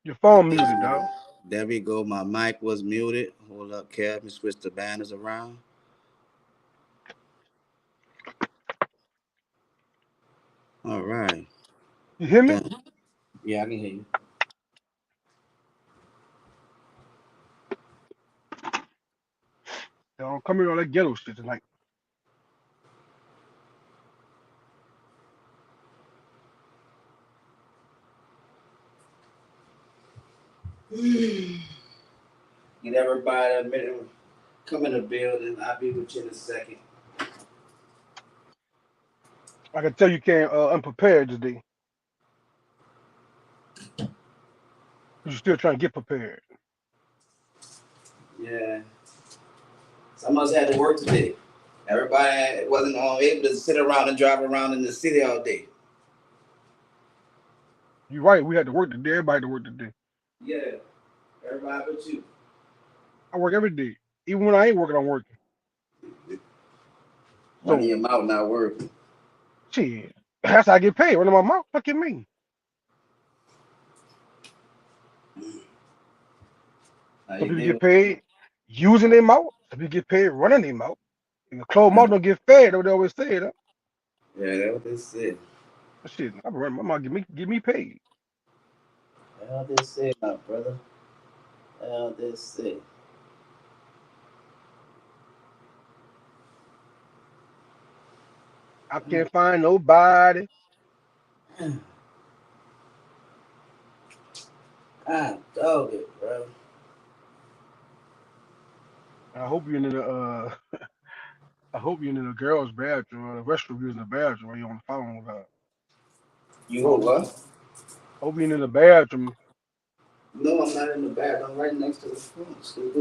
Your phone muted, dog. There we go. My mic was muted. Hold up, Kev. Let me switch the banners around. All right. You hear me? Done. Yeah, I can hear you. Don't come here on that ghetto shit tonight. Get everybody a minute. Come in the building. I'll be with you in a second. I can tell you came unprepared today. You're still trying to get prepared. Yeah. Some of us had to work today. Everybody wasn't able to sit around and drive around in the city all day. You're right. We had to work today. Everybody had to work today. Yeah. Everybody but you. I work every day. Even when I ain't working, I'm working. Running So, your mouth not working. shit. That's how I get paid. Running my mouth. Fuck you mean? How Some you people doing? get paid using their mouth. Some people get paid running their mouth. And the closed mouth don't get fed. What they always say, though. Yeah, that's what they said. Shit, I'm running my mouth. Get me paid. That's what they said, my brother. That's what they said. I can't find nobody. Ah, dog it, bro. I hope you're in the I hope you're in the girls' bathroom or the restroom using the bathroom while you're on the phone with her. You I hope hope, what? hope you're in the bathroom. No, I'm not in the bathroom. I'm right next to the phone.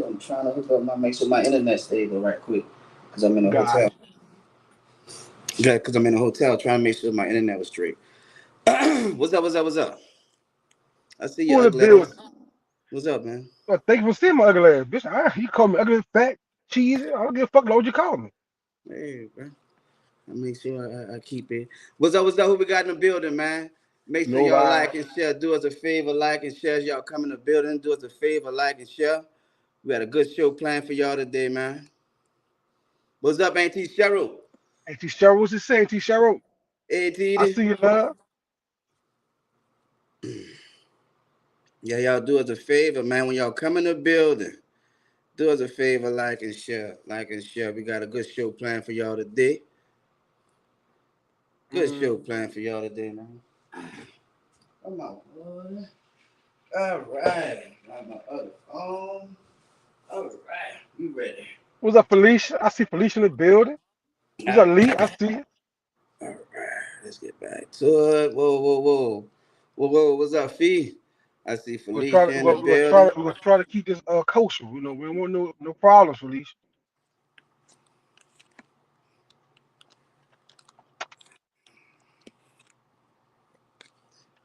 I'm trying to hook up make sure my internet stable right quick. Because I'm in a God, hotel. Yeah, because I'm in a hotel trying to make sure my internet was straight. What's up, what's up, what's up? I see who your in the ugly building? ass. What's up, man? Well, thank you for seeing my ugly ass, bitch. You call me ugly, fat, cheesy. I don't give a fuck what you call me. Hey, bro. I make sure I keep it. What's up, what's up? Who we got in the building, man? Make sure y'all Nobody. like and share. Do us a favor, like and share. Y'all come in the building. Do us a favor, like and share. We got a good show planned for y'all today, man. What's up, Auntie Cheryl? Hey, T. Cheryl, what's he saying, T. Cheryl? Hey, I Titi. see you, love. Yeah, y'all do us a favor, man. When y'all come in the building, do us a favor, like and share. Like and share. We got a good show planned for y'all today. Good Mm. show planned for y'all today, man. Come on, boy. All right. Got my other phone. All right. You ready? What's up, Felicia? I see Felicia in the building. All What's up, right. Lee? I see you. All right. Let's get back to it. Whoa, whoa, whoa. Whoa, whoa. What's up, Fee? I see We're gonna try Felicia to in the we're gonna try building. to we're gonna try to keep this kosher. You know, we don't want no problems, Felicia.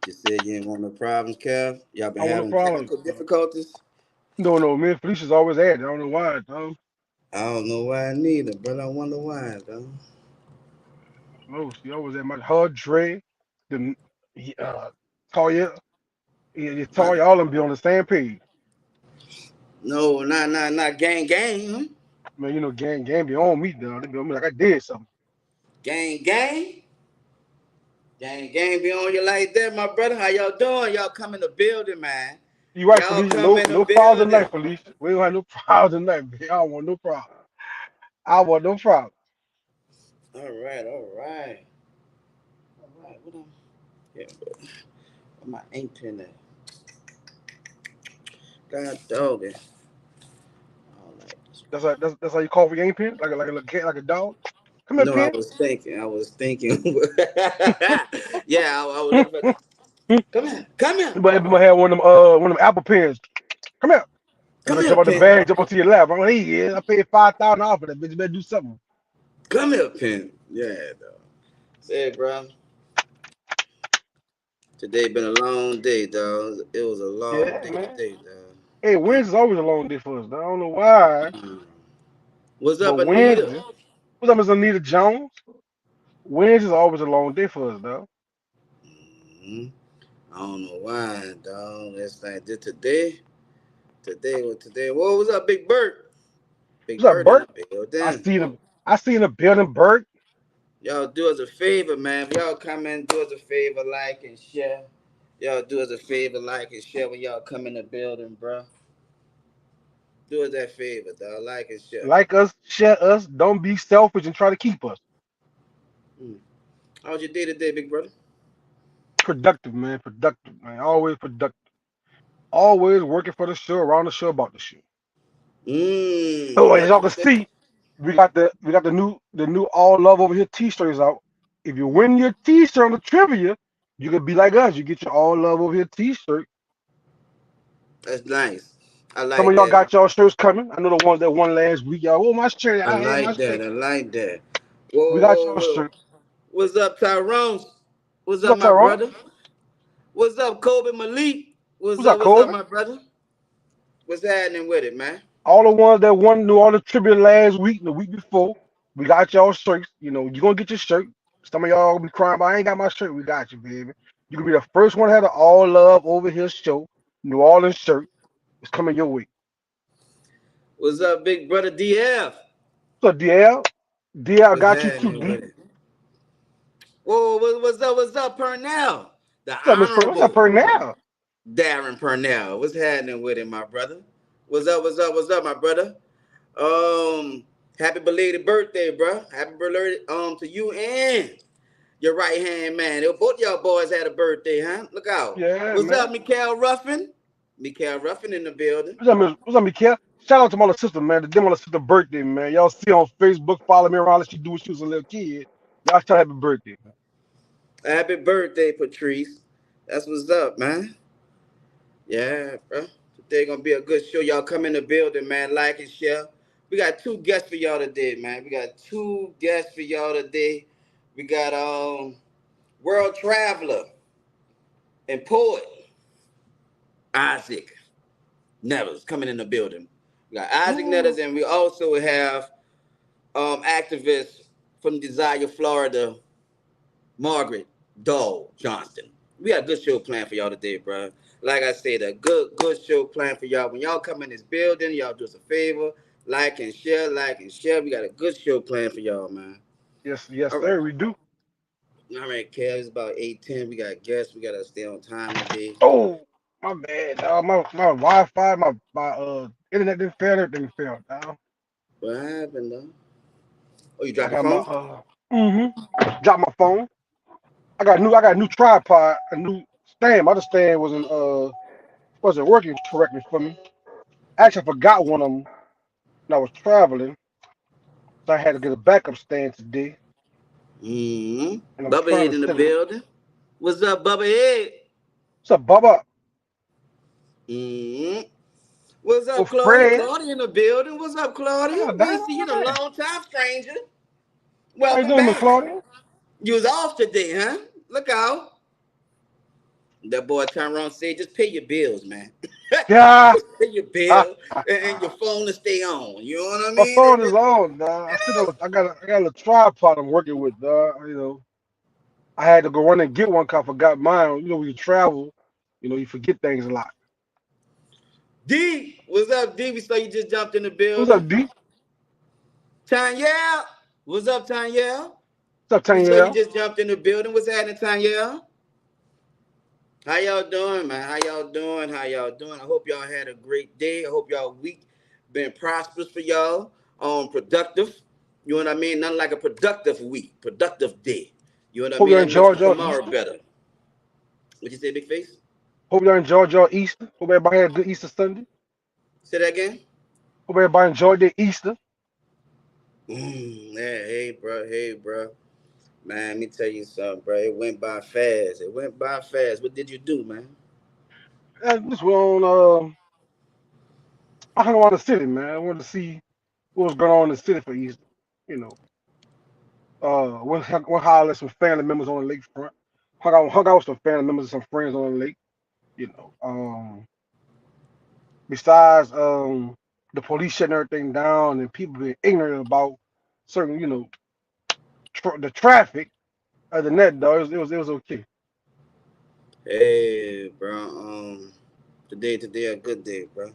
You said you didn't want no problems, Kev. Y'all I been don't want no having problems. technical difficulties? No, no, me and Felicia's always at it. I don't know why, though. I don't know why neither, but I wonder why, though. No, she always at my her Dre, the uh Toya, yeah, Toya, all of them be on the same page. No, not gang, gang, huh? Man, you know, gang be on me, though. They be on me like I did something. Gang, gang. Gang, gang be on you like that, my brother. How y'all doing? Y'all come in the building, man. You right, Y'all Felicia. come No, in the no problems building. tonight, Felicia. We don't have no problems tonight, man. I don't want no problem. I want no problem. All right, all right. All right, what am yeah, where my ink pen at? God dog it. All right. That's how you call for game pin, like a little cat, like a dog. Come here, No, I pin. was thinking. I was thinking. Yeah, I was looking for. Come here. Come here. But everybody had one of them Apple pens. Come here. Come Everybody here, jump out the Pin. bag, jump onto your lap. I'm like, hey, yeah, I paid $5,000 for that bitch. You better do something. Come here, Pin. Yeah, dog. Say, bro. Today been a long day, dog. It was a long Yeah, day man. today, dog. Hey, Wednesday's always a long day for us. Though. I don't know why, Mm. What's but up, Anita? What's up, Miss Anita Jones? Wednesday's always a long day for us, though. Hmm. I don't know why, dog. It's like this today. Today. Whoa, what's up, Big Bird? Big What's up, Bird in the Bert? I building. seen him. I seen a building, Bert. Y'all do us a favor, man. If y'all come in, do us a favor, like and share. Y'all do us a favor, like and share when y'all come in the building, bro. Do us that favor, dog. Like and share. Like us, share us. Don't be selfish and try to keep us Mm. How's your day today, big brother? productive, man. Productive, man. Always productive. Always working for the show, around the show, about the show. Oh, as y'all Productive can day. see, we got the new All Love Over Here T-shirts out. If you win your T-shirt on the trivia, you could be like us. You get your All Love Over Here T-shirt. That's nice. I Some of like y'all that. got y'all shirts coming. I know the ones that won last week. Y'all, oh my shirt! I I had my like that. shirt. I like that. Whoa, We got whoa, y'all whoa. shirts. What's up, Tyrone? What's What's up, up, my Tyrone? brother? What's up, Kobe Malik? What's up, What's up, Colby? my brother? What's happening with it, man? All the ones that won New Orleans trivia last week and the week before, we got y'all shirts. You know, you're gonna get your shirt. Some of y'all be crying, but I ain't got my shirt. We got you, baby. You can be the first one to have the All Love Over Here show. New Orleans shirt. It's coming your way. What's up, big brother DF? So DL, DL What's got you too, happening D. with it? Whoa, what's up, Purnell? The What's up, Miss What's up, Honorable Pernell? Darren Purnell. What's happening with it, my brother? What's up, my brother? Happy belated birthday, bro. Happy belated to you and your right hand man. Both y'all boys had a birthday, huh? Look out. Yeah, What's man. up, Mikael Ruffin? Mikael Ruffin in the building. What's up, Mikael? Shout out to my little sister, man. The day my little sister birthday, man. Y'all see on Facebook, follow me around like she do when she was a little kid. Y'all tell her happy birthday, man. Happy birthday, Patrice. That's what's up, man. Yeah, bro. Today gonna be a good show. Y'all come in the building, man. Like and share. We got two guests for y'all today, man. We got two guests for y'all today. We got world traveler and poet Isaac Nettles coming in the building. We got Isaac Ooh. Nettles, and we also have activist from Desire, Florida, Margaret Doyle Johnston. We got a good show planned for y'all today, bro. Like I said, a good show planned for y'all. When y'all come in this building, y'all do us a favor, like and share, like and share. We got a good show planned for y'all, man. Yes, All right. sir, we do. All right, Kev, it's about 8:10. We got guests. We gotta stay on time today. Oh, my bad. My Wi-Fi, my internet didn't fail. Everything failed. What happened though? Oh, you I dropped your got my phone? mm-hmm. Dropped my phone. I got a new tripod, a new stand. My other stand wasn't working correctly for me. Actually, I forgot one of them when I was traveling, so I had to get a backup stand today, and I'm Bubba trying Head to in the set it up. building. What's up, Bubba Head? What's up, Bubba? mm What's Oh, up, Claudia? Fred. Claudia in the building. What's up, Claudia? Oh, We damn, ain't see you in a man. long time, stranger. How you Welcome doing, Miss back. Claudia? You was off today, huh? Look out. That boy Tyrone said, just pay your bills, man. Yeah. Just pay your bill and your phone to stay on. You know what I My mean? phone is on. I got a tripod I'm working with. I had to go run and get one 'cause I forgot mine. You know, when you travel, you forget things a lot. D, what's up, D? We saw you just jumped in the What's up, building. D? Tanya, what's up, Tanya? What's up, We saw you Tanya? just jumped in the building. What's happening, Tanya? How y'all doing, man? How y'all doing? How y'all doing? I hope y'all had a great day. I hope y'all week been prosperous for y'all. Productive. You know what I mean? Nothing like a productive week, productive day. You know what I Hope mean? y'all That makes enjoyed your tomorrow Easter. better. What you say, Big Face? Hope y'all enjoyed your Easter. Hope everybody had a good Easter Sunday. Say that again. Hope everybody enjoyed their Easter. Yeah, hey, bro. Hey, bro. Man, let me tell you something, bro. It went by fast. It went by fast. What did you do, man? And this one, I hung around the city, man. I wanted to see what was going on in the city for Easter. You know, went holler at some family members on the lakefront. Hung out with some family members and some friends on the lake. You know, besides the police shutting everything down and people being ignorant about certain, the traffic. Other than that, though, it was okay. Hey, bro. Today a good day, bro.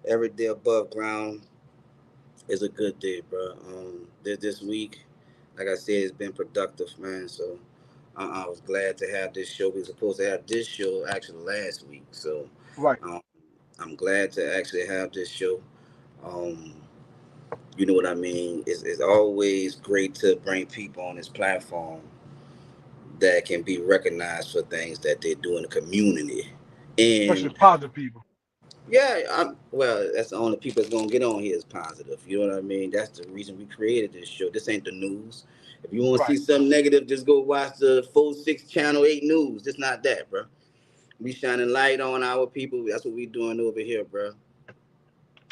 Every day above ground is a good day, bro. This week, like I said, it's been productive, man. So I was glad to have this show. We were supposed to have this show actually last week, so Right. um, I'm glad to actually have this show. Um, you know what I mean? It's always great to bring people on this platform that can be recognized for things that they do in the community. Especially And positive people. yeah, well, that's the only people that's gonna get on here is positive. You know what I mean? That's the reason we created this show. This ain't the news. If you want to Right. see something negative, just go watch the 4-6 channel 8 news. It's not that, bro. We shining light on our people. That's what we doing over here, bro.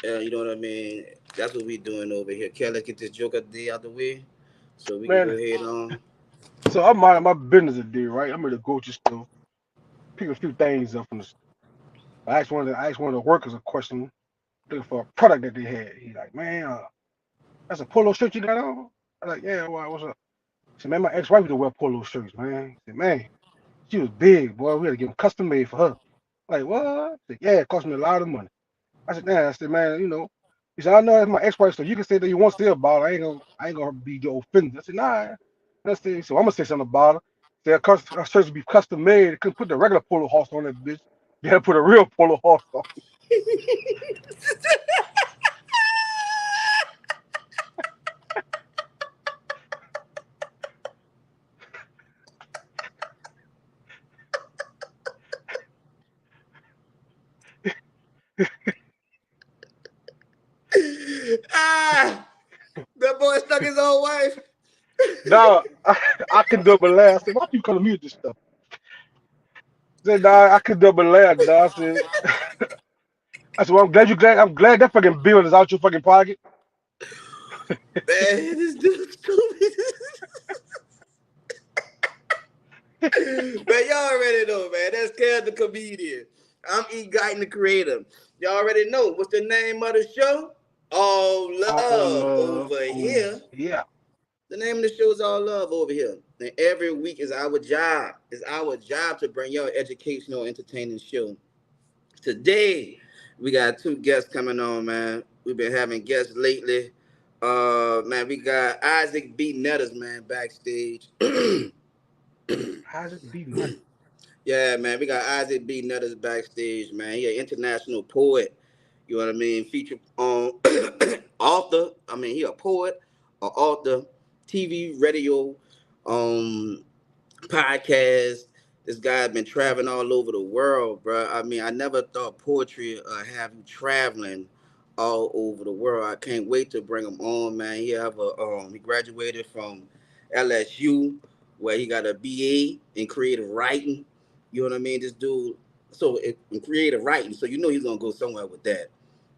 You know what I mean? That's what we doing over here. Kelly, get this joker day out the way, so we can go Man, ahead on. so I'm minding my business today, right? I'm at the grocery store, pick a few things up from the store. I asked one of the workers a question looking for a product that they had. He's like, man, that's a polo shirt you got on? I'm like, yeah, what's up? He said, man, my ex-wife used to wear polo shirts, man. He said, man, she was big, boy. We had to get them custom made for her. I'm like, what? I said, yeah, it cost me a lot of money. I said, nah, I said, man, he said, I know that's my ex-wife, so you can say that you want to say about it. I ain't gonna be your offended. I said, nah. I said, so I'm gonna say something about her. Say her shirts would be custom made. They couldn't put the regular polo horse on that bitch. They had to put a real polo horse on. Ah, that boy stuck his old wife. Now I can double laugh. I said, why you calling me with this stuff? I said, nah, I can double laugh, nah. I said, well, I'm glad you glad. I'm glad that fucking bill is out your fucking pocket. Man, this dude's stupid. Man, y'all already know, man. That's Kev the comedian. I'm E. Guyton the creator. Y'all already know. What's the name of the show? All All Love love Over over Here. here. The name of the show is All Love Over Here. And every week is our job. It's our job to bring y'all an educational, entertaining show. Today, we got two guests coming on, man. We've been having guests lately. Man, we got Isaac B. Netters, man, backstage. How's it be nothing? Yeah, man, we got Isaac B. Nutters backstage, man. He an international poet. You know what I mean? Feature author. I mean, he a poet, a author, TV, radio, um, podcast. This guy been traveling all over the world, bro. I mean, I never thought poetry have you traveling all over the world. I can't wait to bring him on, man. He graduated from LSU, where he got a BA in creative writing. You know what I mean? This dude, in creative writing, so you know he's gonna go somewhere with that.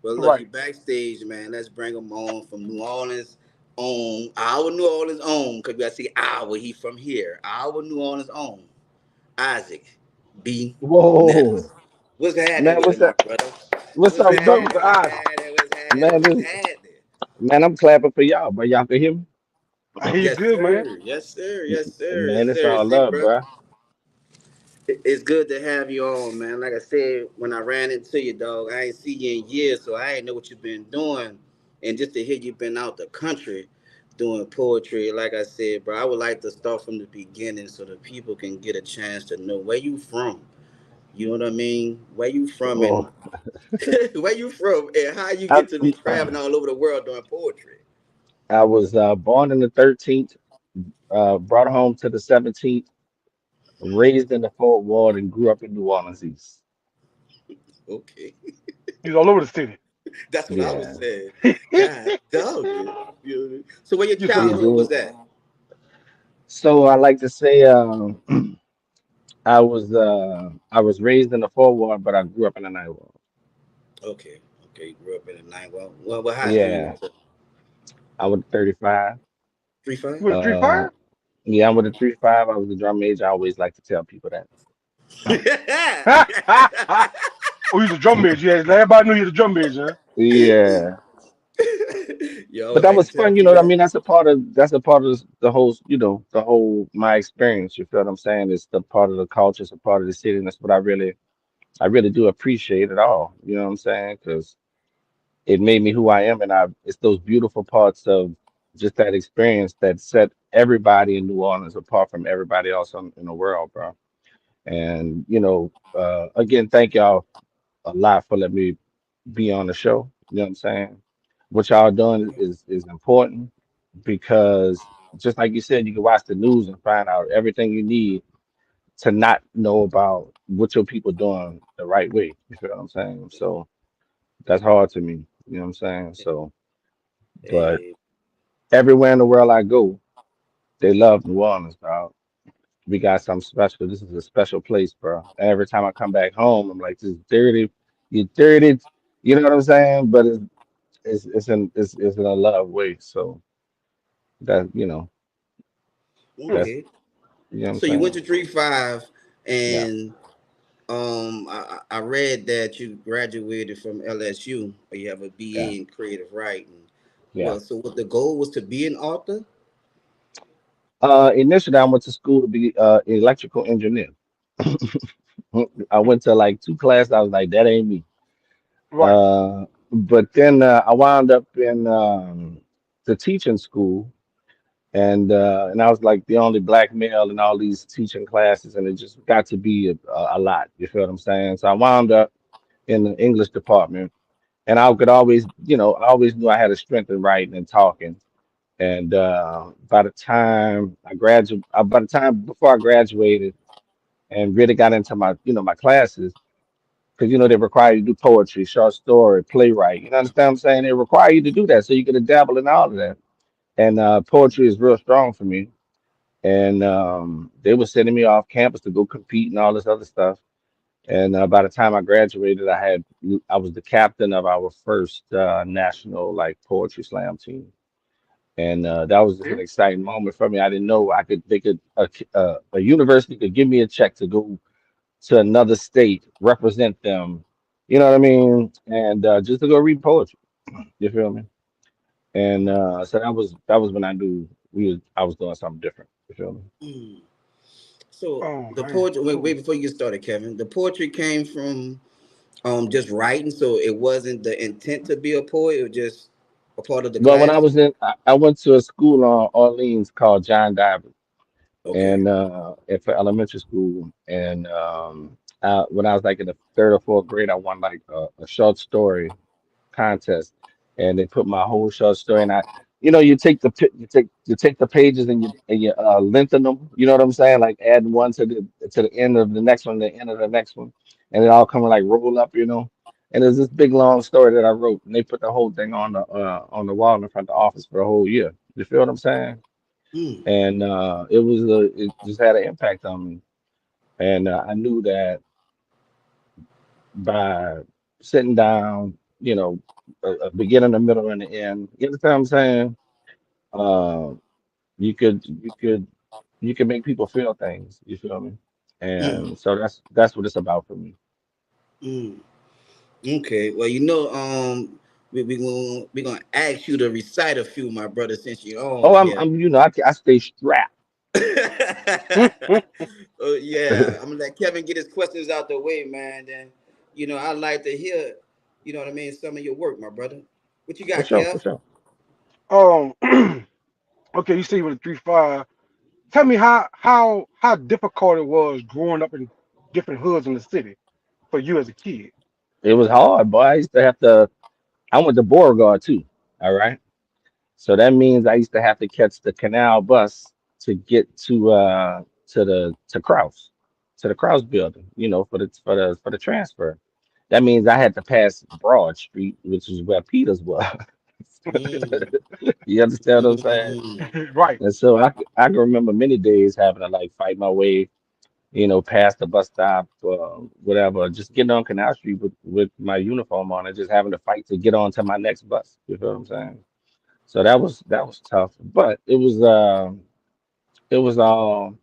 But look, he Right. backstage, man. Let's bring him on from New Orleans on our New Orleans own, because we got to see our, he from here. Our New Orleans own, Isaac B. Whoa, Nettles. What's happening man, with it, what's my up? brother? What's What's up, What's good bro? with happening? the What's eyes? happening? What's happening? Man, What's this happening? man, I'm clapping for y'all, but y'all can hear me. I hear you Yes, good, man. sir. Yes, sir. Yes, sir. Man, Yes, it's sir. all See, love, bro. bro. It's good to have you on, man. Like I said, when I ran into you, dog, I ain't see you in years, so I ain't know what you've been doing. And just to hear you been out the country doing poetry, like I said, bro, I would like to start from the beginning so that people can get a chance to know where you from. You know what I mean? Where you from and Oh, where you from and how you I, get to be traveling all over the world doing poetry. I was born in the 13th, brought home to the 17th, raised in the Fort Ward, and grew up in New Orleans East. Okay. He's all over the city. That's what I was Yeah, saying. you God dog it. You know what I mean? So where your so we childhood do was it. that? So I like to say, I was raised in the Fort Ward, but I grew up in the Ninth Ward. Okay. Okay. You grew up in the night. Well, what high school you Yeah, went to? I was 35. 3-5? with a three Uh, fire? yeah, I'm with a 3-5. I was the drum major. I always like to tell people that. Oh, he's a drum major. Yeah, everybody knew he was a drum major. Yeah. You But always that like to was tell fun, you know what I people mean? That's a part of the whole, the whole my experience. You feel what I'm saying? It's the part of the culture, it's a part of the city, and that's what I really do appreciate it all. You know what I'm saying? Because it made me who I am, and it's those beautiful parts of just that experience that set everybody in New Orleans apart from everybody else in the world, bro. And again, thank y'all a lot for letting me be on the show. You know what I'm saying? What y'all doing is important because just like you said, you can watch the news and find out everything you need to not know about what your people doing the right way. You feel what I'm saying? So that's hard to me. You know what I'm saying? So, but hey, everywhere in the world I go, they love New Orleans, bro. We got something special. This is a special place, bro. Every time I come back home, I'm like, this is dirty. You dirty. You know what I'm saying? But it's in a love way. So that that's okay. you know what I'm So you went saying? to 3-5, Yeah, and I read that you graduated from LSU, or you have a yeah, BA in creative writing. yeah. So what the goal was to be an author? Initially I went to school to be electrical engineer. I went to like two classes. I was like, that ain't me. Right. But then I wound up in the teaching school, and I was like the only black male in all these teaching classes, and it just got to be a lot. You feel what I'm saying? So I wound up in the English department, and I could always, I always knew I had a strength in writing and talking. And by the time before I graduated and really got into my classes, because they require you to do poetry, short story, playwright. You understand what I'm saying? They require you to do that so you can dabble in all of that. And poetry is real strong for me. And they were sending me off campus to go compete and all this other stuff. And by the time I graduated, I was the captain of our first national like poetry slam team, and that was just an Okay. exciting moment for me. I didn't know a university could give me a check to go to another state, represent them, you know what I mean, and just to go read poetry. You feel me? And so that was when I knew I was doing something different. You feel me? Mm. So Oh the man, poetry. Wait, cool. wait before you get started, Kevin. The poetry came from just writing, so it wasn't the intent to be a poet. It was just a part of the Well, when I class. was I went to a school on Orleans called John Diver, Okay. and for elementary school, and when I was like in the third or fourth grade, I won like a short story contest, and they put my whole short story. And you take you take the pages and you lengthen them. You know what I'm saying? Like add one to the end of the next one, the end of the next one, and it all come like roll up. And there's this big long story that I wrote, and they put the whole thing on the wall in front of the office for a whole year. You feel what I'm saying? Mm. And it just had an impact on me, and I knew that by sitting down, a beginning, a middle, and the end. You understand what I'm saying? Uh, you could make people feel things. You feel me? Mm. And so that's what it's about for me. Mm. Okay. Well, we gonna ask you to recite a few, my brother, since you're Oh, on I'm here. I'm I stay strapped. Oh yeah, I'm gonna let Kevin get his questions out the way, man. Then, I'd like to hear, what I mean, some of your work, my brother. What you For got, sure, for Kev? sure. Um. Okay, you see with the 3-5. Tell me how difficult it was growing up in different hoods in the city for you as a kid. It was hard, boy. I used to have to. I went to Beauregard too. All right. So that means I used to have to catch the canal bus to get to Kraus, to the Kraus building, for the transfer. That means I had to pass Broad Street, which is where Peters was. Mm. You understand what I'm saying? Mm. Right. And so I can remember many days having to like fight my way, past the bus stop, whatever, just getting on Canal Street with my uniform on and just having to fight to get on to my next bus. You feel what I'm saying? So that was tough, but it was all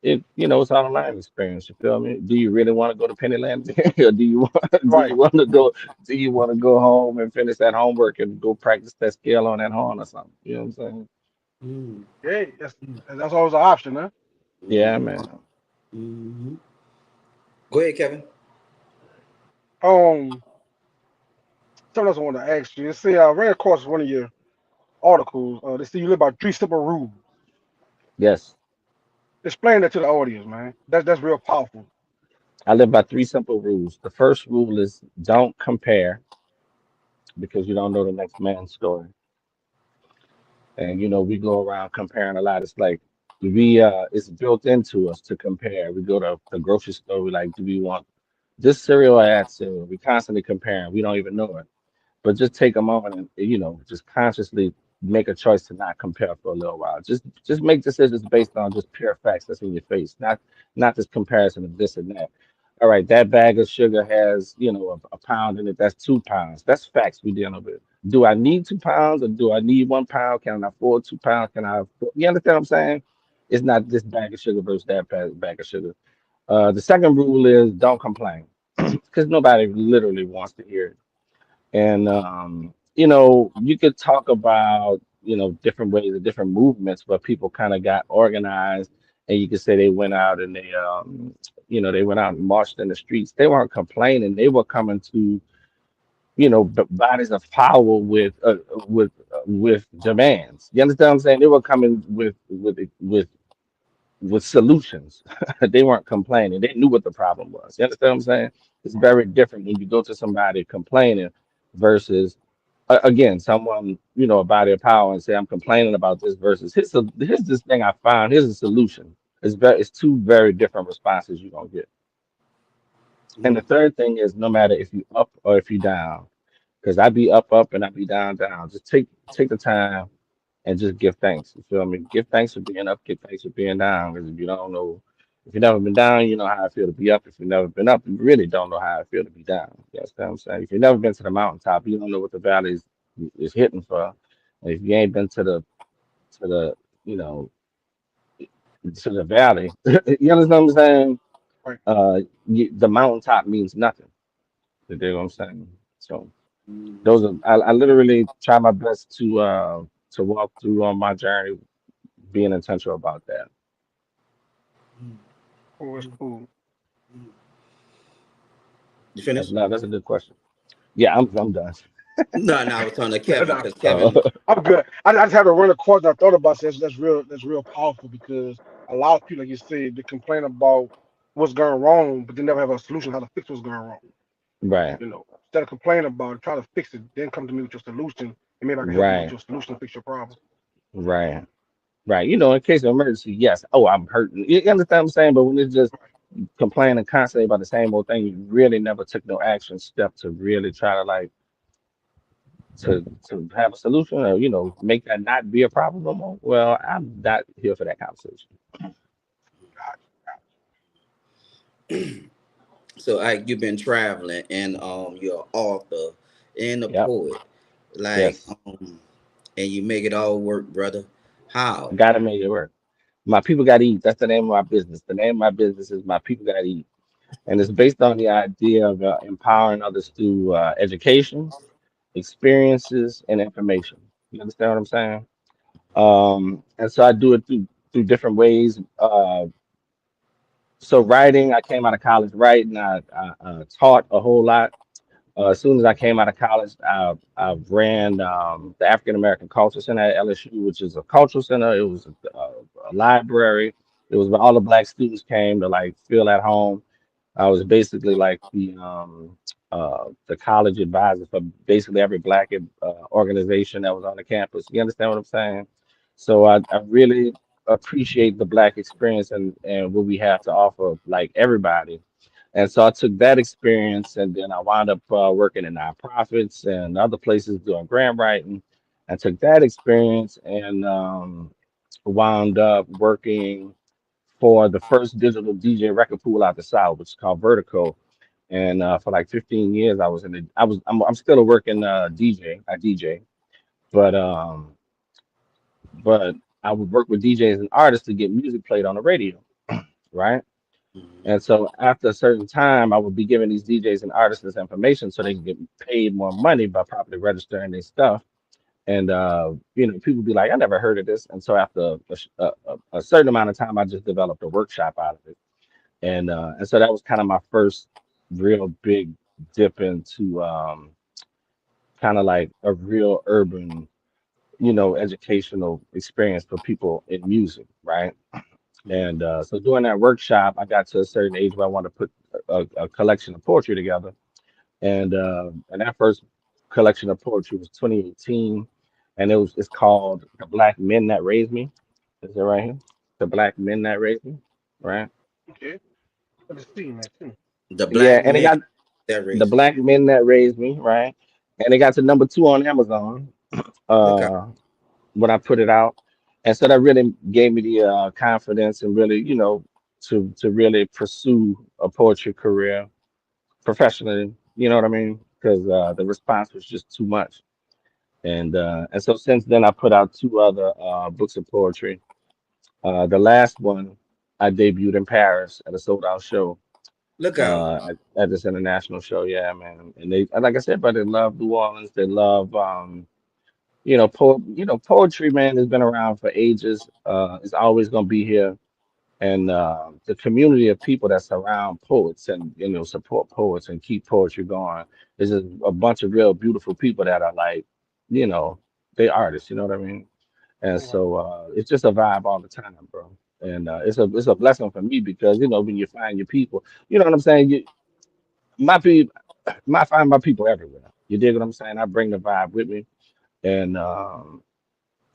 it's all a learning experience. You feel me? Do you really want to go to Pennyland, or do you want do Right. you want to go home and finish that homework and go practice that skill on that horn or something? You know what I'm saying? Mm, Yeah, that's always an option, huh? Yeah, mm, man. mm. Go ahead, Kevin. Um, something else I want to ask you. See, I ran across one of your articles. They say you live by three simple rules. Yes, Explain that to the audience, man. That's real powerful. I live by three simple rules. The first rule is don't compare because you don't know the next man's story. And we go around comparing a lot. It's like it's built into us to compare. We go to the grocery store, we like, do we want this cereal or that cereal? We constantly comparing. We don't even know it. But just take a moment and just consciously make a choice to not compare for a little while. Just make decisions based on just pure facts that's in your face, not this comparison of this and that. All right, that bag of sugar has a pound in it. That's 2 pounds. That's facts we dealing with. Do I need 2 pounds or do I need 1 pound? Can I afford 2 pounds? Can I afford, you understand what I'm saying? It's not this bag of sugar versus that bag of sugar. The second rule is don't complain because nobody literally wants to hear it. And you could talk about different ways of different movements where people kind of got organized, and you could say they went out and they went out and marched in the streets. They weren't complaining. They were coming to bodies of power with demands. You understand what I'm saying? They were coming with solutions. They weren't complaining. They knew what the problem was. You understand what I'm saying? It's very different when you go to somebody complaining versus again someone a body of power and say I'm complaining about this versus here's this thing I found. Here's a solution. It's two very different responses you're gonna get. And the Mm, third thing is no matter if you up or if you down, because I be up and I be down. Just take the time and just give thanks. You feel me? Give thanks for being up. Give thanks for being down. Because if you don't know, if you've never been down, you know how I feel to be up. If you've never been up, you really don't know how I feel to be down. You understand what I'm saying? If you've never been to the mountaintop, you don't know what the valley is hitting for. And if you ain't been to the you know to the valley, you understand what I'm saying? Right. The mountaintop means nothing. You dig what I'm saying? So mm, those are I literally try my best to walk through on my journey being intentional about that. mm, Oh, that's mm, cool. mm. You finished? No, that's a good question. Yeah, I'm done. No, no, I was talking to Kevin Nah, because Uh, Kevin. I'm good. I just had to run across. And I thought about this. That's real powerful because a lot of people, like you said, they complain about what's going wrong, but they never have a solution how to fix what's going wrong. right, Instead of complaining about it, try to fix it. Then come to me with your solution, and maybe I can help you with right, your solution to fix your problem. right, right. In case of emergency, yes. Oh, I'm hurting. You understand what I'm saying? But when it's just complaining constantly about the same old thing, you really never took no action step to really try to like to have a solution or make that not be a problem no more. Well, I'm not here for that conversation. So, you've been traveling, and you're an author and a Yep. poet, like, Yes. and you make it all work, brother. How? Gotta make it work. My people gotta eat. That's the name of my business. The name of my business is My People Gotta Eat. And it's based on the idea of empowering others through education, experiences, and information. You understand what I'm saying? And so I do it through different ways. So writing, I came out of college writing. I taught a whole lot. As soon as I came out of college, I ran the African American Culture Center at LSU, which is a cultural center. It was a library. It was where all the black students came to like feel at home. I was basically like the college advisor for basically every black organization that was on the campus. You understand what I'm saying? So I really appreciate the black experience and what we have to offer, like everybody. And so I took that experience, and then I wound up working in nonprofits and other places doing grant writing. I took that experience and wound up working for the first digital DJ record pool out the South, which is called Vertical. And for like 15 years, I was in the. I'm still a working DJ. I DJ, but but I would work with DJs and artists to get music played on the radio. right? Mhm. And so after a certain time, I would be giving these DJs and artists this information so they can get paid more money by properly registering their stuff. And people be like, I never heard of this. And so after a certain amount of time, I just developed a workshop out of it. And so that was kind of my first real big dip into kind of like a real urban, educational experience for people in music, right? And Mhm. so during that workshop, I got to a certain age where I wanted to put a collection of poetry together. And that first collection of poetry was 2018, and it's called "The Black Men That Raised Me." Is it right here? The Black Men That Raised Me, right? Okay. I just seen that too. The Yeah, black and it man got that the raised me. Black Men That Raised Me, right? And it got to number 2 on Amazon. Look out. Uh, when I put it out. And so that really gave me the confidence and really, to really pursue a poetry career professionally. You know what I mean? Because the response was just too much. And so since then, I put out 2 other books of poetry. The last one I debuted in Paris at a sold out show. Look out. At this international show, yeah, man. And they, like I said, but they love New Orleans. They love poetry, man, has been around for ages. It's always going to be here. And the community of people that surround poets and, support poets and keep poetry going is just a bunch of real beautiful people that are like, you know, they artists, you know what I mean? And All right. so it's just a vibe all the time, bro. And it's a blessing for me because, when you find your people, you know what I'm saying? My people, I find my people everywhere. You dig what I'm saying? I bring the vibe with me. And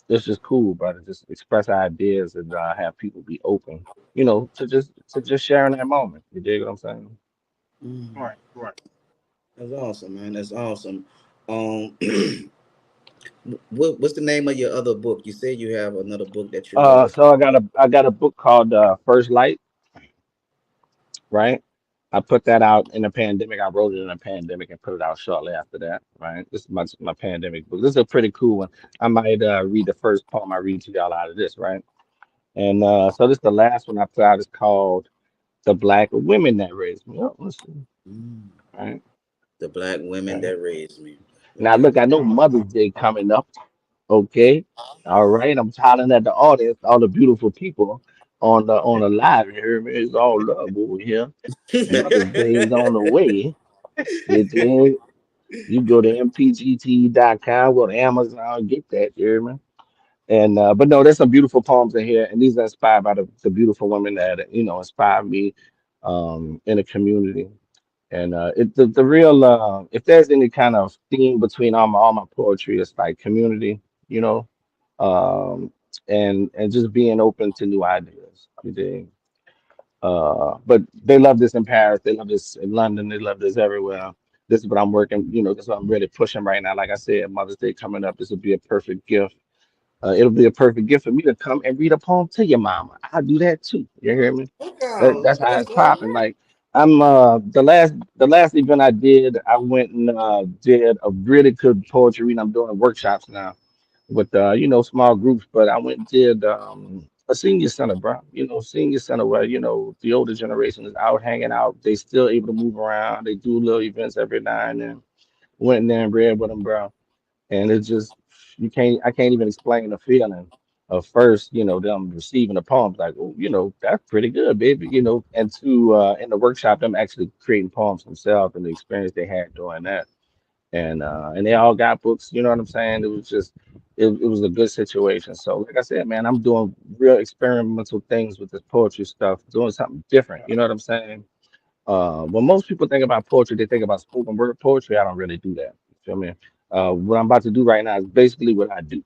it's just cool, brother. Just express ideas and have people be open, to just sharing that moment. You dig what I'm saying? All Mm. right. All right. That's awesome, man. That's awesome. Um, what's the name of your other book? You said you have another book that you wrote. So I got a book called First Light, right? I put that out in the pandemic. I wrote it in a pandemic and put it out shortly after that, right? This is my pandemic book. This is a pretty cool one. I might read the first poem I read to y'all out of this, right? And so this the last one I put out is called The Black Women That Raised Me. Oh, let's see. Mm. Right, The black women right. that raised me. Now Okay. look, I know Mother's Day coming up. Okay. All right. I'm hollering at the audience, all the beautiful people on the live here. It's all love over here. Mother's Day is on the way. You dig? You go to mpgt.com, go to Amazon, get that, you hear me? And but no, there's some beautiful poems in here, and these are inspired by the beautiful women that inspired me in the community. And the real if there's any kind of theme between all my poetry, it's like community, you know, um, and just being open to new ideas. You dig? But they love this in Paris, they love this in London, they love this everywhere. This is what I'm working, this is what I'm really pushing right now. Like I said, Mother's Day coming up, this would be a perfect gift. It'll be a perfect gift for me to come and read a poem to your mama. I'll do that too. You hear me? Okay. That's how That's it's all popping. right. Like I'm the last event I did, I went and did a really good poetry reading. I'm doing workshops now with small groups, but I went and did a senior center, bro. Senior center where the older generation is out hanging out. They still able to move around. They do little events every now and then. Went in there and read with them, bro, and it's just I can't even explain the feeling of first, them receiving the poems like, oh, that's pretty good, baby, and to in the workshop them actually creating poems themselves and the experience they had doing that. And they all got books, you know what I'm saying? It was just it was a good situation. So like I said, man, I'm doing real experimental things with this poetry stuff, doing something different, you know what I'm saying? When most people think about poetry, they think about spoken word poetry. I don't really do that. You feel me? What I'm about to do right now is basically what I do.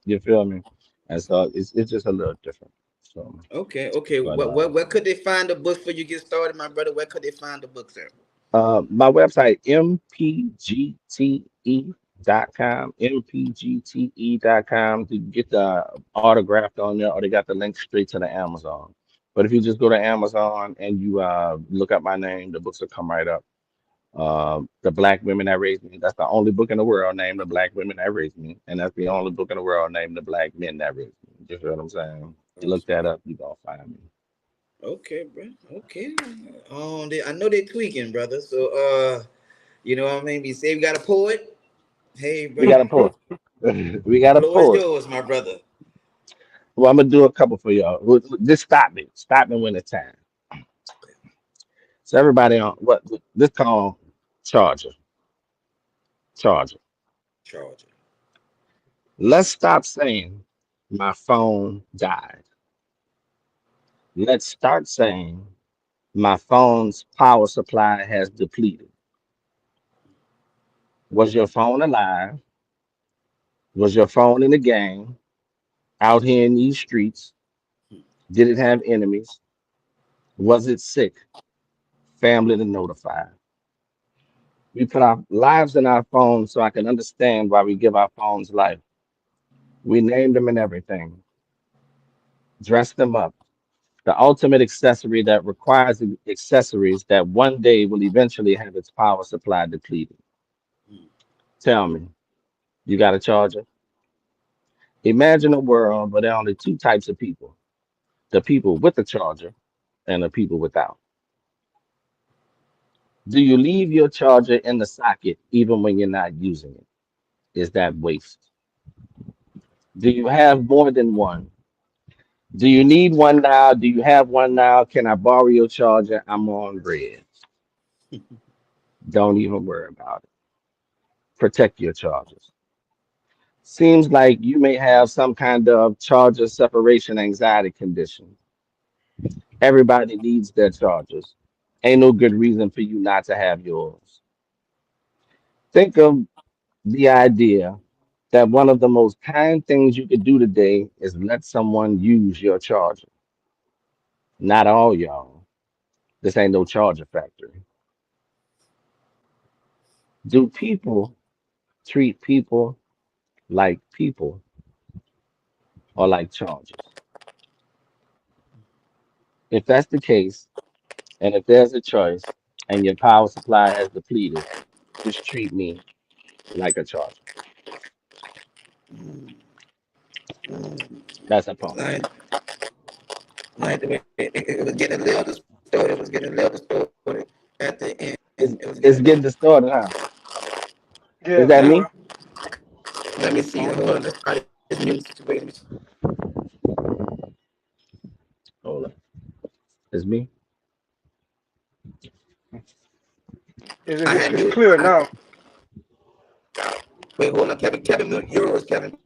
You feel me? And so it's just a little different. So, Okay. Okay. but Where could they find the books before you get started, my brother? Where could they find the books at? my website mpgte.com, mpgte.com to get the autographed on there, or they got the link straight to the Amazon. But if you just go to Amazon and you look up my name, the books will come right up. The Black Women That Raised Me. That's the only book in the world named The Black Women That Raised Me, and that's the only book in the world named The Black Men That Raised Me. You feel what I'm saying? You look Awesome. that up, you gonna find me. Okay, bro. Okay. I know they tweaking, brother. So, you know what I mean? We say we got a poet. Hey, We brother, got to pull it. We got to floor is pull it. yours, my brother. Well, I'm gonna do a couple for y'all. Just stop me. Stop me when it's time. So everybody on what this called charger. Charger. Charger. Let's stop saying my phone died. Let's start saying my phone's power supply has depleted. Was your phone alive? Was your phone in the game? Out here in these streets? Did it have enemies? Was it sick? Family to notify. We put our lives in our phones so I can understand why we give our phones life. We named them and everything, dressed them up. The ultimate accessory that requires accessories that one day will eventually have its power supply depleted. Tell me, you got a charger? Imagine a world where there are only two types of people, the people with the charger and the people without. Do you leave your charger in the socket even when you're not using it? Is that waste? Do you have more than one? Do you need one now? Do you have one now? Can I borrow your charger? I'm on red. Don't even worry about it. Protect your chargers. Seems like you may have some kind of charger separation anxiety condition. Everybody needs their chargers. Ain't no good reason for you not to have yours. Think of the idea that one of the most kind things you could do today is let someone use your charger. Not all y'all. This ain't no charger factory. Do people treat people like people or like chargers? If that's the case, and if there's a choice and your power supply has depleted, just treat me like a charger. That's a poem. Like, like the way it was getting a little distorted. It was getting a little distorted at the end. It was getting a little. It's getting distorted, huh? Yeah, Is Yeah. that for me? real. Let me see. Hold on. Let's try this music situation. Hold on. It's me? I had It's music. clear now. Wait, hold on, Kevin. Kevin, mute yours, Kevin.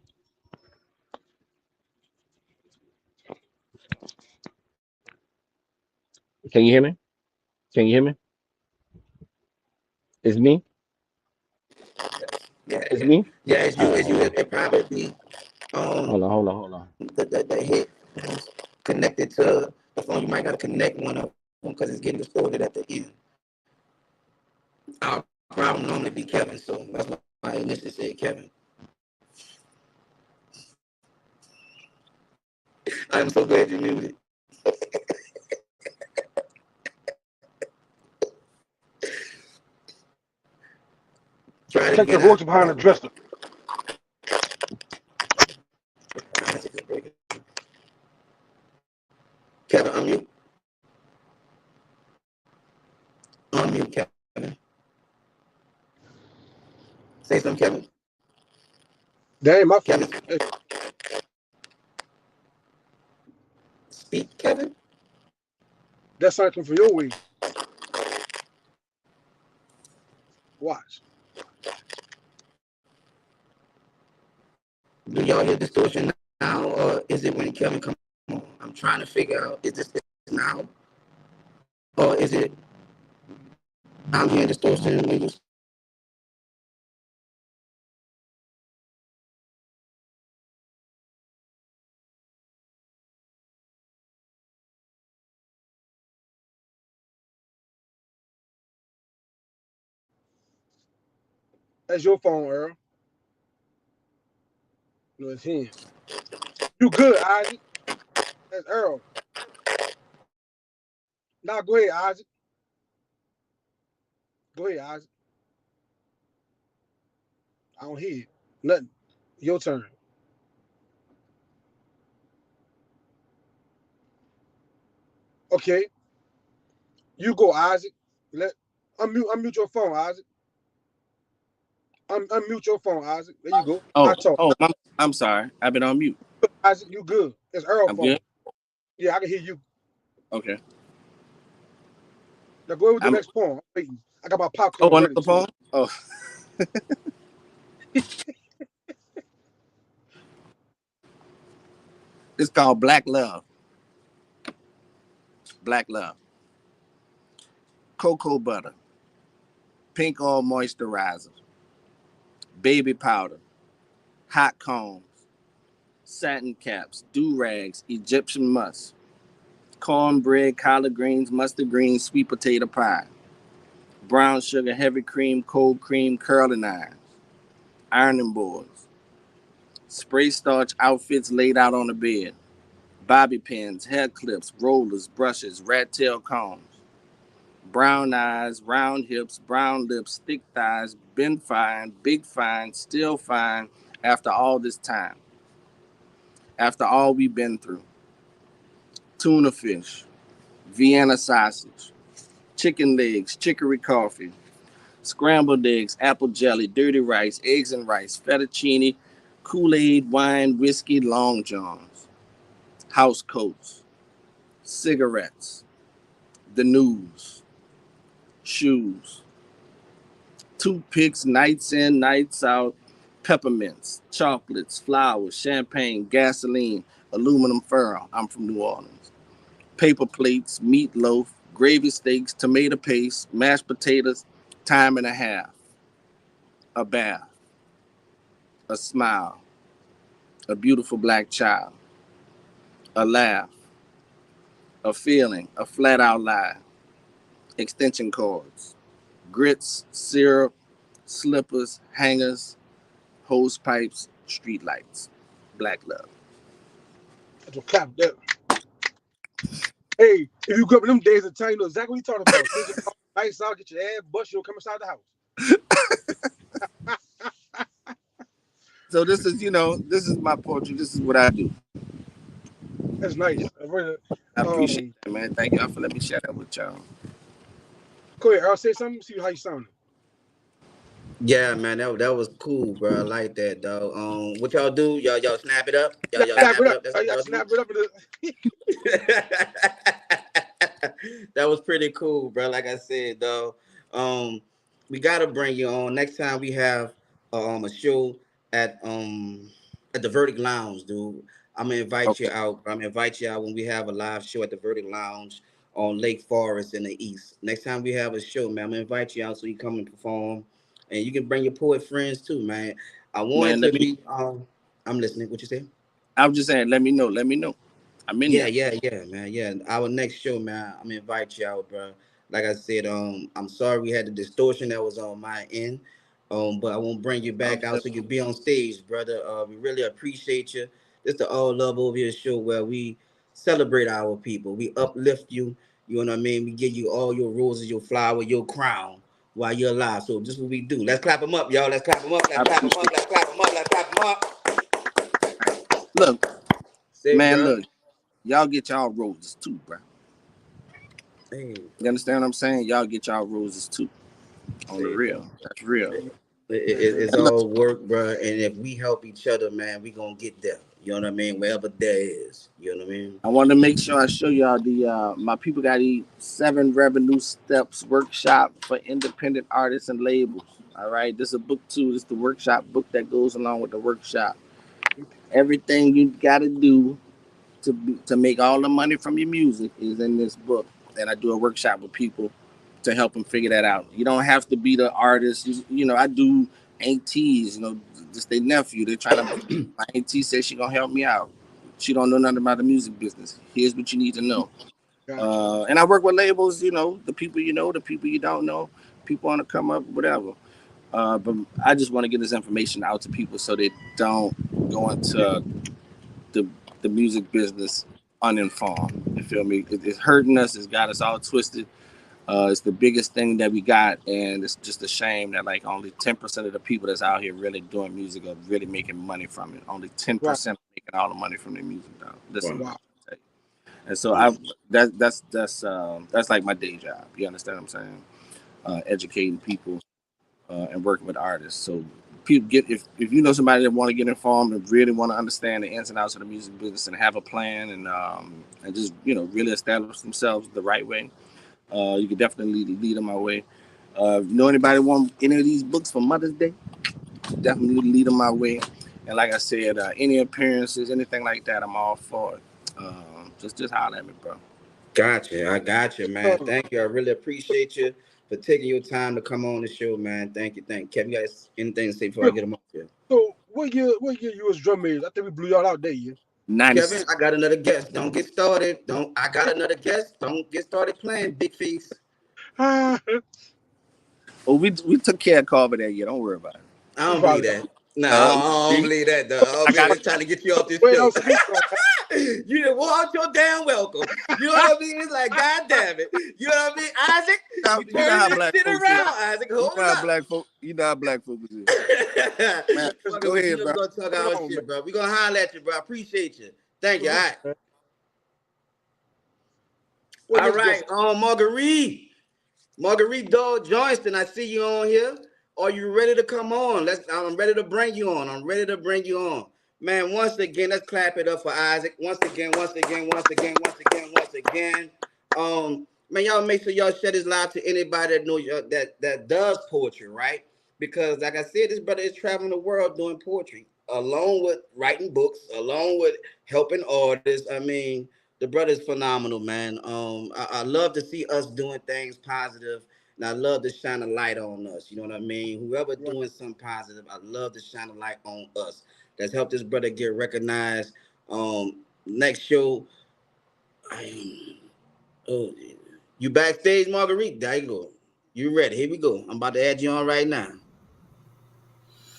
Can you hear me? Can you hear me? It's me? Yeah, It's yeah, me? yeah. It's All you. right, It's you. hold on. It probably Hold on. the hit connected to the phone. You might gotta connect one of them because it's getting distorted at the end. Our problem normally be Kevin, so that's why I initially said Kevin. I'm so glad you muted. Try it again Check the now. roach behind the dresser. Kevin, unmute, Kevin. Say something, Kevin. That ain't my Kevin, fault. Hey, speak, Kevin. that's something for your way. Watch. Do y'all hear distortion now, or is it when Kevin come on? I'm trying to figure out, is this now, or is it I'm hearing distortion when you speak? That's your phone, Earl. No, it's him. You good, Isaac? That's Earl. Now go ahead, Isaac. Go ahead, Isaac. I don't hear it. Nothing. Your turn. Okay, you go, Isaac. Let unmute your phone, Isaac. Unmute your phone, Isaac. There you go. I Oh, talk. oh, I'm sorry. I've been on mute. Isaac, you good. It's Earl I'm phone. good. Yeah, I can hear you. Okay. Now go with the I'm. next poem. I'm waiting. I got my Oh, popcorn ready another too. poem. Oh, it's called Black Love. Black Love. Cocoa butter, pink oil moisturizer, baby powder, hot combs, satin caps, do rags, Egyptian musk, cornbread, collard greens, mustard greens, sweet potato pie, brown sugar, heavy cream, cold cream, curling irons, ironing boards, spray starch outfits laid out on the bed, bobby pins, hair clips, rollers, brushes, rat tail combs, brown eyes, round hips, brown lips, thick thighs, been fine, big fine, still fine after all this time, after all we've been through. Tuna fish, Vienna sausage, chicken legs, chicory coffee, scrambled eggs, apple jelly, dirty rice, eggs and rice, fettuccine, Kool-Aid, wine, whiskey, long johns, house coats, cigarettes, the news, shoes, toothpicks, nights in, nights out, peppermints, chocolates, flowers, champagne, gasoline, aluminum foil. I'm from New Orleans. Paper plates, meatloaf, gravy steaks, tomato paste, mashed potatoes, time and a half, a bath, a smile, a beautiful black child, a laugh, a feeling, a flat out lie, extension cords, grits, syrup, slippers, hangers, hose pipes, street lights. Black love. I just clap that. Hey, if you grew up in them days of time, you know exactly what you're talking about. Switch your lights out, get your ass bust, you'll come inside the house. So this is, this is my poetry. This is what I do. That's nice. I really, I appreciate um, that, man. Thank y'all for letting me share that with y'all. go ahead, I'll say something, see how you sounding. Yeah, man, that was cool, bro. I like that, dog. What y'all do? Y'all snap it up. Yeah, Y'all snap snap it it up. up. That's Oh, what yeah, y'all do. snap it up. That was pretty cool, bro. Like I said, though, um, we gotta bring you on next time we have a show at um at the Verdict Lounge, dude. I'm gonna invite you Okay, out. I'm gonna invite you out when we have a live show at the Verdict Lounge on Lake Forest in the East. Next time we have a show, man, I'm gonna invite you out so you come and perform, and you can bring your poet friends too, man. I want it man. to be. I'm listening. What you say? I was just saying, let me know. Let me know. I'm in Yeah, there. yeah, man. Yeah, our next show, man. I'm gonna invite you out, bro. Like I said, I'm sorry we had the distortion that was on my end, but I won't bring you I'm back out good. so you be on stage, brother. We really appreciate you. This the All Love Over Here show where we celebrate our people. We uplift you. You know what I mean? We give you all your roses, your flower, your crown while you're alive. So this is what we do. Let's clap them up, y'all. Let's clap them up. I Let's clap them up. appreciate Let's clap them up. Let's clap them up. it. Look, Say, man. bro. Look, y'all get y'all roses too, bro. Hey, You bro. understand what I'm saying? Y'all get y'all roses too. On the Say, bro. real. That's real. It's And look, all work, bro. And if we help each other, man, we gonna get there. You know what I mean? Wherever there is. You know what I mean? I want to make sure I show y'all the my people got the 7 revenue steps workshop for independent artists and labels. All right, this is a book too. This is the workshop book that goes along with the workshop. Everything you got to do to make all the money from your music is in this book. And I do a workshop with people to help them figure that out. You don't have to be the artist. I do aunties. Just their nephew. They're trying to. My auntie says she gonna help me out. She don't know nothing about the music business. Here's what you need to know. Gotcha. And I work with labels. The people the people you don't know, people want to come up, whatever. But I just want to get this information out to people so they don't go into the the music business uninformed. You feel me? It's hurting us. It's got us all twisted. It's the biggest thing that we got, and it's just a shame that like only 10% of the people that's out here really doing music are really making money from it. Only ten Right. percent making all the money from their music. Though. Listen, Wow. man, Wow. I tell you. And so that's like my day job. You understand what I'm saying? Educating people and working with artists. So people if you know somebody that want to get informed and really want to understand the ins and outs of the music business and have a plan and just really establish themselves the right way, you can definitely lead them my way. Know anybody want any of these books for Mother's Day? Definitely lead them my way. And like I said, any appearances, anything like that, I'm all for it. Just holler at me, bro. Gotcha. I got you, man. So, Thank you. I really appreciate you for taking your time to come on the show, man. Thank you. Kevin, you guys anything to say before I get them off here? so what year you was drum majors? I think we blew y'all out that year. 96. Kevin, I got another guest. Don't get started. I got another guest. Don't get started playing Big Feast. Ah, Oh, we took care of Carver that year. Don't worry about it. I don't believe probably. that. No, I don't believe that, though. I don't believe it's trying to get you off this Wait, show. don't speak on You didn't want your damn welcome. You know what I mean? It's like, God damn it. You know what I mean? Isaac, you turn this shit around, Isaac. Hold up. You know how black folks is. Man, Fuck go it, ahead, we bro. gonna talk our shit, bro. We gonna holler at you, bro. I appreciate you. Thank you. All right. All right. Marguerite Doyle Johnston, I see you on here. Are you ready to come on? I'm ready to bring you on. Man, once again, let's clap it up for Isaac. Once again. Man, y'all make sure y'all share this live to anybody that knows that does poetry, right? Because like I said, this brother is traveling the world doing poetry, along with writing books, along with helping artists. I mean, the brother's phenomenal, man. I love to see us doing things positive, and I love to shine a light on us. You know what I mean? Whoever that. doing something positive, I love to shine a light on us. That's helped this brother get recognized. Next show, oh, you backstage, Marguerite. There you go. You ready? Here we go. I'm about to add you on right now.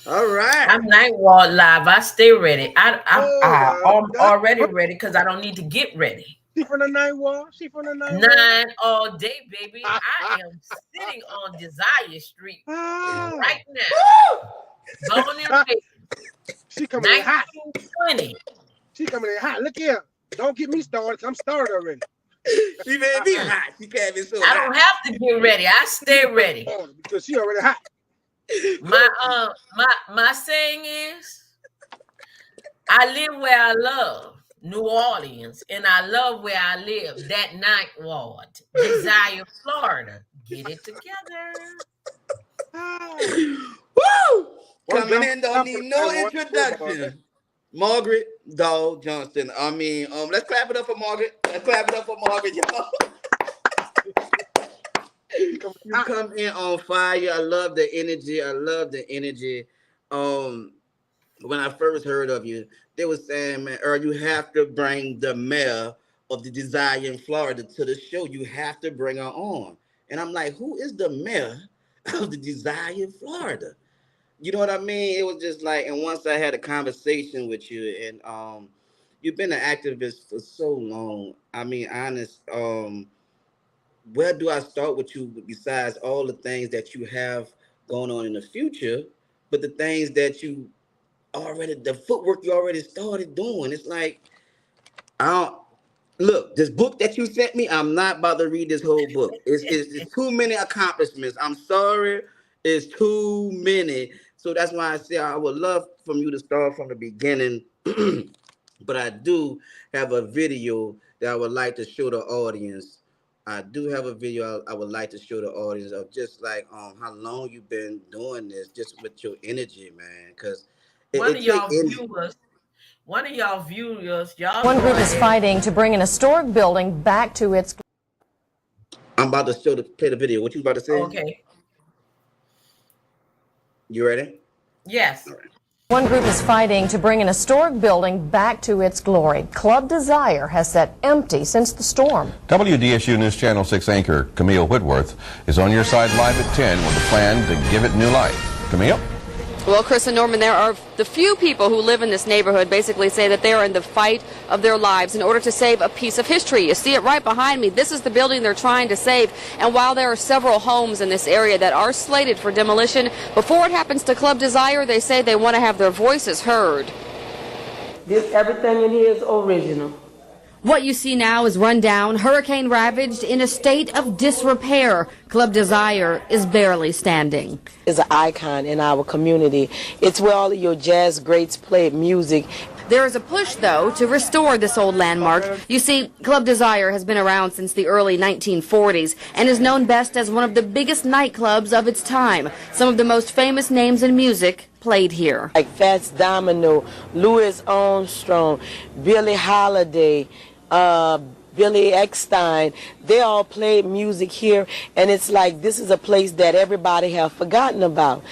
All right. I'm Nightwalk Live. I stay ready. I'm God. already ready because I don't need to get ready. She from the night wall. 9 all day, baby. I am sitting on Desire Street right now. Born and raised. She coming in hot. 1920. She coming in hot. Look here. Don't get me started. I'm started already. She made me hot. She can't be so I don't have to get ready. I stay ready. Because she already hot. My saying is, I live where I love, New Orleans, and I love where I live, that Ninth Ward, Desire, Florida. Get it together. Woo! Coming in, don't need no introduction. Margaret Doyle Johnston. I mean, let's clap it up for Margaret. Y'all. You come in on fire. I love the energy. When I first heard of you, they were saying, man, Earl, you have to bring the mayor of the Desire in Florida to the show. You have to bring her on. And I'm like, who is the mayor of the Desire in Florida? You know what I mean? It was just like, and once I had a conversation with you, and you've been an activist for so long. I mean, honest, where do I start with you besides all the things that you have going on in the future, but the things that you the footwork you already started doing? It's like, look, this book that you sent me, I'm not about to read this whole book. It's too many accomplishments. I'm sorry, it's too many. So that's why I say I would love from you to start from the beginning. But I do have a video that I would like to show the audience. I do have a video I would like to show the audience of just like how long you've been doing this, just with your energy, man. Because one of y'all viewers, one group is fighting to bring an historic building back to its. I'm about to play the video. What you about to say? Okay. You ready? Yes. All right. One group is fighting to bring an historic building back to its glory. Club Desire has sat empty since the storm. WDSU News Channel 6 anchor Camille Whitworth is on your side live at 10 with a plan to give it new life. Camille? Well, Chris and Norman, there are the few people who live in this neighborhood basically say that they are in the fight of their lives in order to save a piece of history. You see it right behind me. This is the building they're trying to save. And while there are several homes in this area that are slated for demolition, before it happens to Club Desire, they say they want to have their voices heard. Everything in here is original. What you see now is run down, hurricane ravaged, in a state of disrepair. Club Desire is barely standing. It's an icon in our community. It's where all of your jazz greats played music. There is a push, though, to restore this old landmark. You see, Club Desire has been around since the early 1940s and is known best as one of the biggest nightclubs of its time. Some of the most famous names in music played here. Like Fats Domino, Louis Armstrong, Billie Holiday, Billy Eckstein, they all played music here, and it's like this is a place that everybody have forgotten about.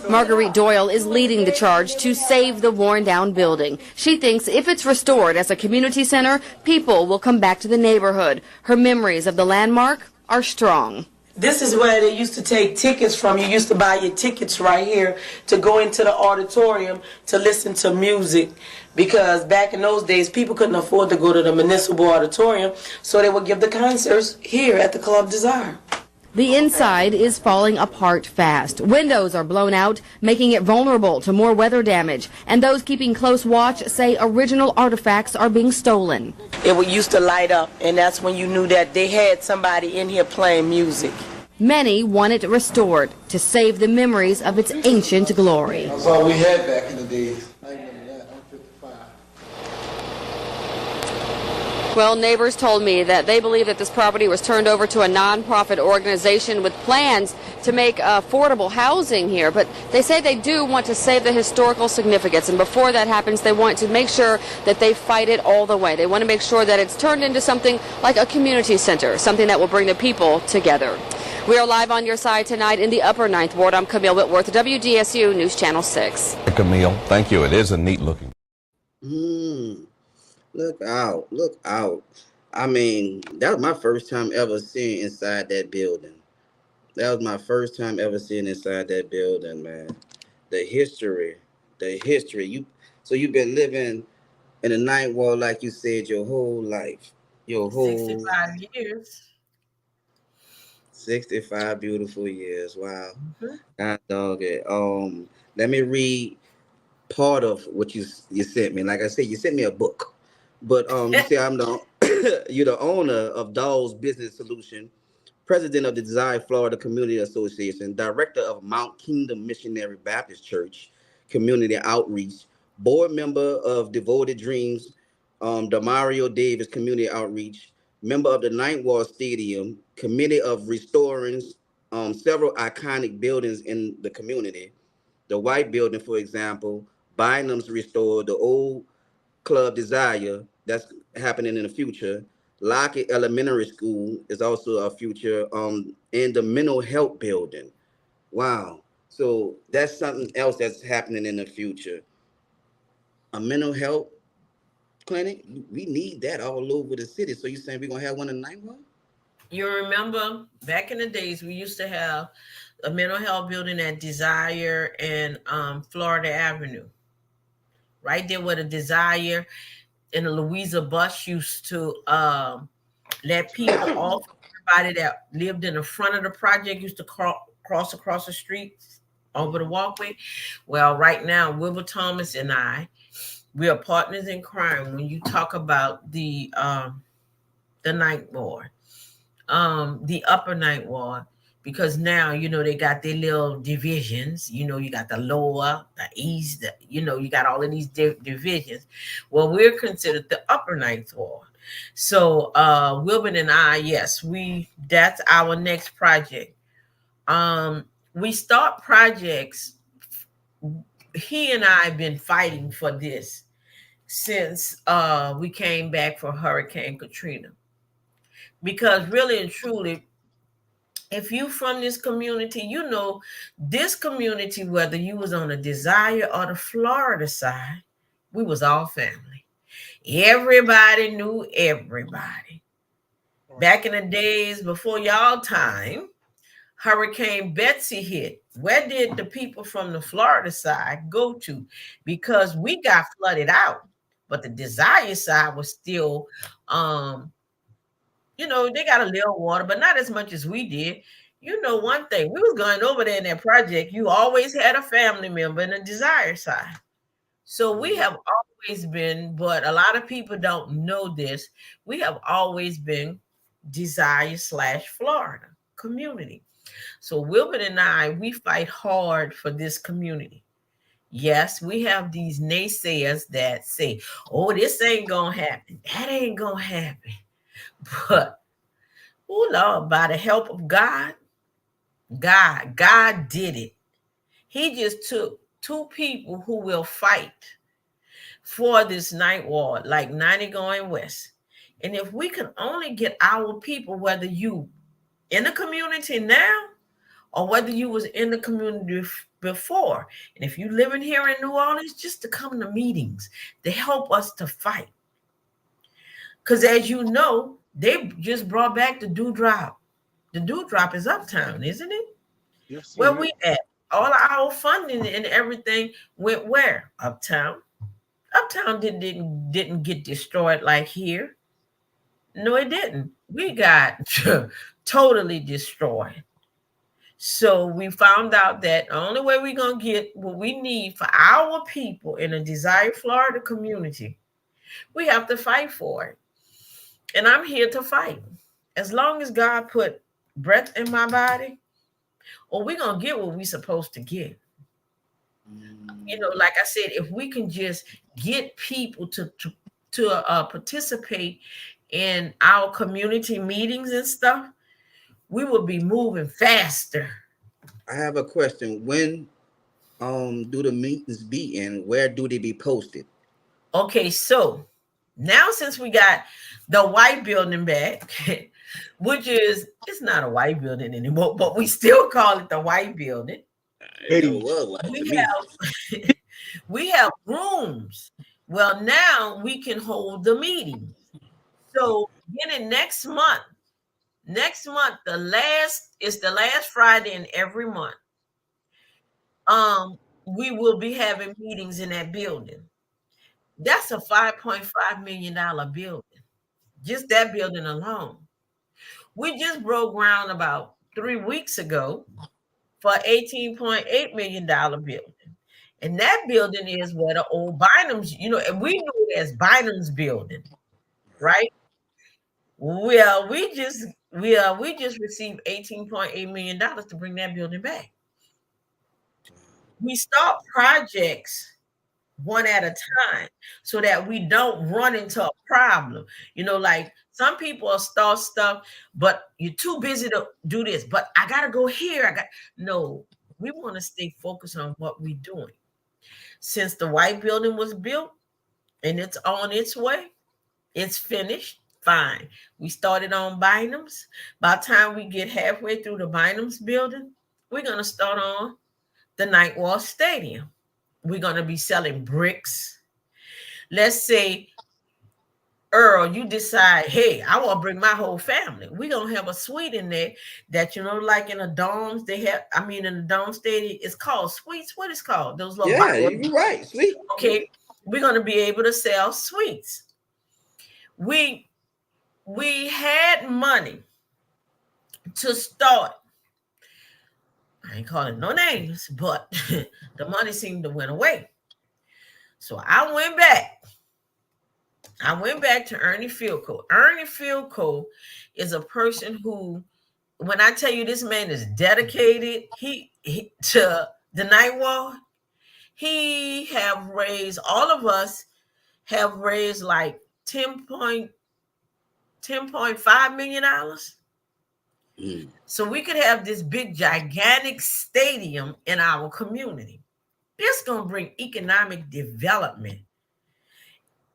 Marguerite Doyle is leading the charge to save the worn-down building. She thinks if it's restored as a community center, people will come back to the neighborhood. Her memories of the landmark are strong. This is where they used to take tickets from. You used to buy your tickets right here to go into the auditorium to listen to music, because back in those days people couldn't afford to go to the municipal auditorium, so they would give the concerts here at the Club Desire. The inside is falling apart fast. Windows are blown out, making it vulnerable to more weather damage. And those keeping close watch say original artifacts are being stolen. It used to light up, and that's when you knew that they had somebody in here playing music. Many want it restored to save the memories of its ancient glory. That's all we had back in the days. I remember that. I'm 55. Well, neighbors told me that they believe that this property was turned over to a nonprofit organization with plans to make affordable housing here. But they say they do want to save the historical significance. And before that happens, they want to make sure that they fight it all the way. They want to make sure that it's turned into something like a community center, something that will bring the people together. We are live on your side tonight in the Upper Ninth Ward. I'm Camille Whitworth, WDSU News Channel 6. Camille, thank you. It is a neat looking. Look out, look out. I mean, that was my first time ever seeing inside that building. That was my first time ever seeing inside that building, man. The history. So you've been living in the Ninth Ward, like you said, your whole life. 65 years. 65 beautiful years. Wow. Mhm. God dog it. Let me read part of what you sent me. Like I said, you sent me a book. But you say you're the owner of Doyle's Business Solution, president of the Desire Florida Community Association, director of Mount Kingdom Missionary Baptist Church Community Outreach, board member of Devoted Dreams, Demario Davis Community Outreach, member of the Ninth Ward Stadium, committee of restoring several iconic buildings in the community. The White Building, for example, Bynum's restored, the old Club Desire, that's happening in the future. Lockett Elementary School is also a future, and the mental health building. Wow. So that's something else that's happening in the future. A mental health clinic, we need that all over the city. So you're saying we're going to have one in Ninth Ward? You remember back in the days, we used to have a mental health building at Desire and Florida Avenue. Right there where the Desire and the Louisa bus used to let people off. Everybody that lived in the front of the project used to cross across the street over the walkway. Well, right now, Wilbur Thomas and we are partners in crime when you talk about the Ninth Ward, the Upper Ninth Ward. Because now, they got their little divisions. You got the lower, the east, you got all of these divisions. Well, we're considered the Upper Ninth Ward. So Wilbur and I, yes, that's our next project. We start projects. He and I have been fighting for this since we came back for Hurricane Katrina. Because really and truly, if you from this community, this community, whether you was on the Desire or the Florida side, we was all family. Everybody knew everybody. Back in the days before y'all time, Hurricane Betsy hit. Where did the people from the Florida side go to? Because we got flooded out, but the Desire side was still they got a little water, but not as much as we did. One thing, we was going over there in that project, you always had a family member in the Desire side. So we have always been, but a lot of people don't know this. We have always been Desire/Florida community. So Wilbert and I, we fight hard for this community. Yes, we have these naysayers that say, oh, this ain't gonna happen. That ain't gonna happen. But, oh Lord, by the help of God, God did it. He just took two people who will fight for this night ward, like 90 going west. And if we can only get our people, whether you in the community now or whether you was in the community before, and if you living here in New Orleans, just to come to meetings to help us to fight. Because as you know, they just brought back the dewdrop. The dewdrop is uptown, isn't it? Yes, Where it we is. at? All our funding and everything went where? Uptown. Uptown didn't get destroyed like here. No, it didn't. We got totally destroyed. So we found out that the only way we're going to get what we need for our people in a Desire Florida community, we have to fight for it. And I'm here to fight. As long as God put breath in my body, or we're going to get what we're supposed to get. You know, like I said, if we can just get people to participate in our community meetings and stuff, we will be moving faster. I have a question. When do the meetings be and where do they be posted? Okay, so now since we got the white building back, which is it's not a white building anymore, but we still call it the white building. It was white to me. We have rooms. Well, now we can hold the meetings. So beginning next month, the last Friday in every month. We will be having meetings in that building. That's a $5.5 million building. Just that building alone. We just broke ground about 3 weeks ago for $18.8 million building. And that building is where the old Bynum's, you know, and we knew it as Bynum's building, right? Well, we just received $18.8 million to bring that building back. We start projects one at a time so that we don't run into a problem. You know, like some people will start stuff, but you're too busy to do this. But I gotta go here. No, we want to stay focused on what we're doing. Since the white building was built and it's on its way, it's finished. Fine. We started on Bynum's. By the time we get halfway through the Bynum's building, we're gonna start on the Night Wall Stadium. We're gonna be selling bricks. Let's say, Earl, you decide, hey, I want to bring my whole family. We're gonna have a suite in there that, you know, like in the domes, they have, I mean, in the dome stadium, it's called suites. What is called? Those little Yeah, you're right. Sweet. Okay, we're gonna be able to sell suites. We had money to start. I ain't calling no names, but the money seemed to went away. So I went back to Ernie Fieldco. Ernie Fieldco is a person who, when I tell you this man is dedicated, he to the Night Wall, he have raised, all of us have raised like $10.5 million. So we could have this big, gigantic stadium in our community. It's going to bring economic development.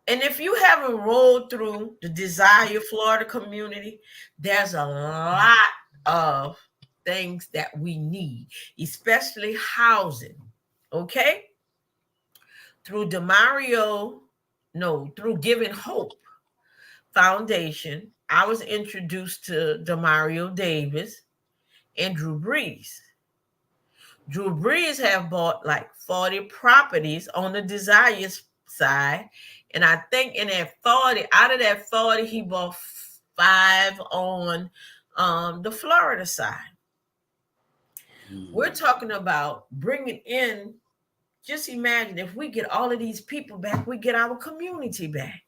And if you haven't rolled through the Desire Florida community, there's a lot of things that we need, especially housing. Okay? Through through Giving Hope Foundation, I was introduced to Demario Davis and Drew Brees. Drew Brees have bought like 40 properties on the Desire side. And I think in that 40, out of that 40, he bought 5 on the Florida side. We're talking about bringing in just imagine if we get all of these people back, we get our community back.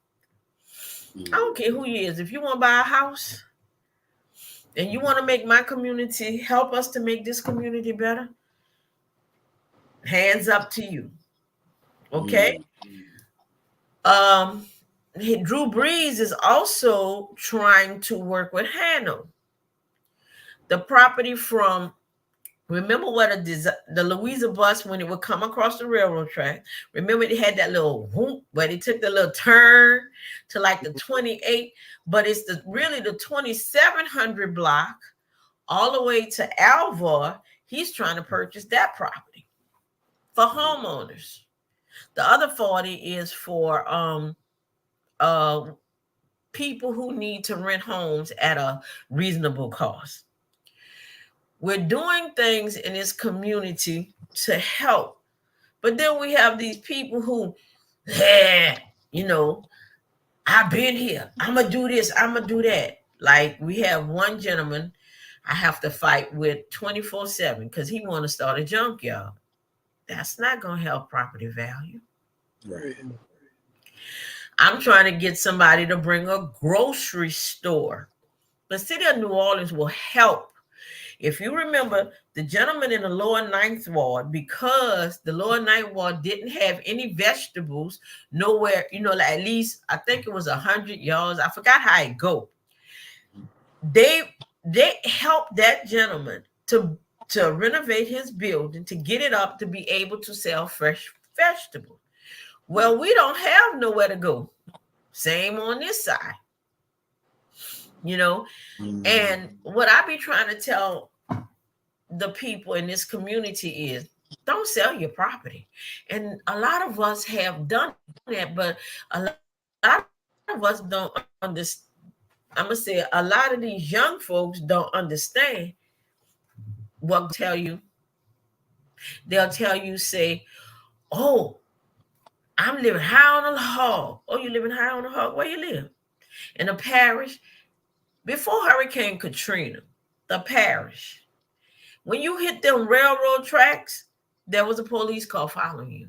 I don't care who you is. If you want to buy a house and you want to make my community, help us to make this community better, hands up to you. Okay. Drew Brees is also trying to work with Hano. The property from, remember what the Louisa bus, when it would come across the railroad track, remember it had that little whoop, but it took the little turn to like the 28, but it's really the 2700 block all the way to Alvar. He's trying to purchase that property for homeowners. The other 40 is for people who need to rent homes at a reasonable cost. We're doing things in this community to help, but then we have these people who, you know, I've been here, I'm gonna do this, I'm gonna do that. Like we have one gentleman I have to fight with 24/7 because he want to start a junkyard. That's not gonna help property value. Right. I'm trying to get somebody to bring a grocery store. The city of New Orleans will help. If you remember, the gentleman in the lower ninth ward, because the lower ninth ward didn't have any vegetables nowhere, you know, like at least I think it was 100 yards. I forgot how it go. They helped that gentleman to renovate his building, to get it up to be able to sell fresh vegetables. Well, we don't have nowhere to go. Same on this side, you know. And what I be trying to tell the people in this community is, don't sell your property. And a lot of us have done that, but a lot of us don't understand. I'm gonna say a lot of these young folks don't understand what tell you. They'll tell you, say, oh, I'm living high on the hog. Oh, you living high on the hog? Where you live? In a parish. Before Hurricane Katrina, the parish, when you hit them railroad tracks, there was a police car following you.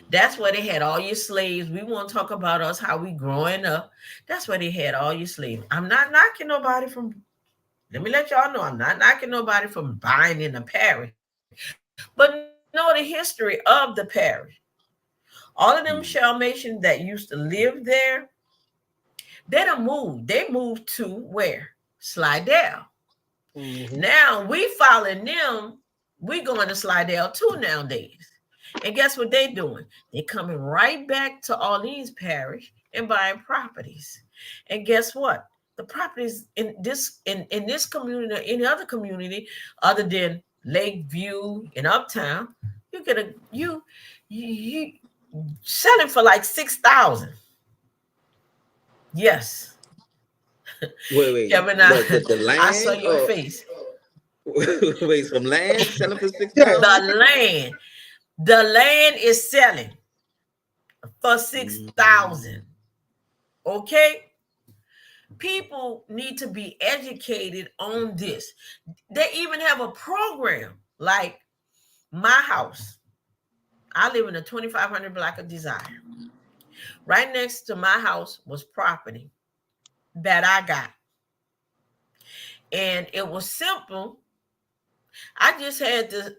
That's where they had all your slaves. We won't talk about us, how we growing up. That's where they had all your slaves. I'm not knocking nobody from, let me let y'all know, I'm not knocking nobody from buying in the parish. But know the history of the parish. All of them Shalmatians that used to live there, they done moved. They moved to where? Slidell. Now we following them. We going to Slidell too nowadays. And guess what they doing? They coming right back to Orleans Parish and buying properties. And guess what? The properties in this community or any other community other than Lakeview and Uptown, you get you selling for like $6,000. Yes. Wait. Kevin, The land? I saw your face. Wait, some land selling for $6,000? The land is selling for $6,000. Okay? People need to be educated on this. They even have a program like my house. I live in a 2500 block of Desire. Right next to my house was property that I got. And it was simple. I just had to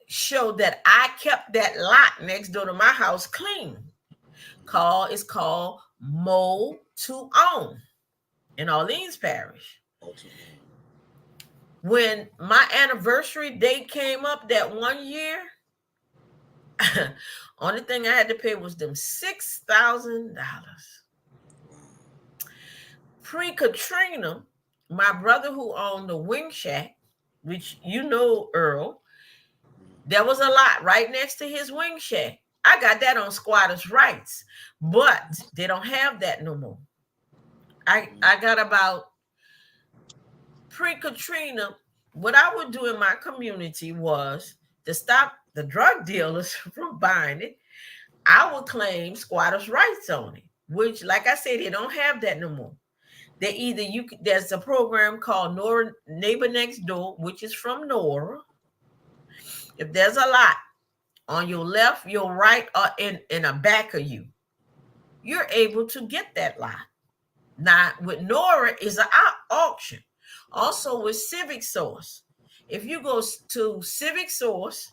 show that I kept that lot next door to my house clean. It's called Mow to Own in Orleans Parish. When my anniversary date came up that one year, only thing I had to pay was them $6,000. Pre-Katrina, my brother who owned the Wing Shack, which you know, Earl, there was a lot right next to his Wing Shack. I got that on squatters' rights, but they don't have that no more. I got about pre-Katrina, what I would do in my community was to stop the drug dealers from buying it. I would claim squatters' rights on it, which, like I said, they don't have that no more. They either there's a program called Neighbor Next Door, which is from Nora. If there's a lot on your left, your right, or in the back of you, you're able to get that lot. Now with Nora is an auction. Also with Civic Source. If you go to Civic Source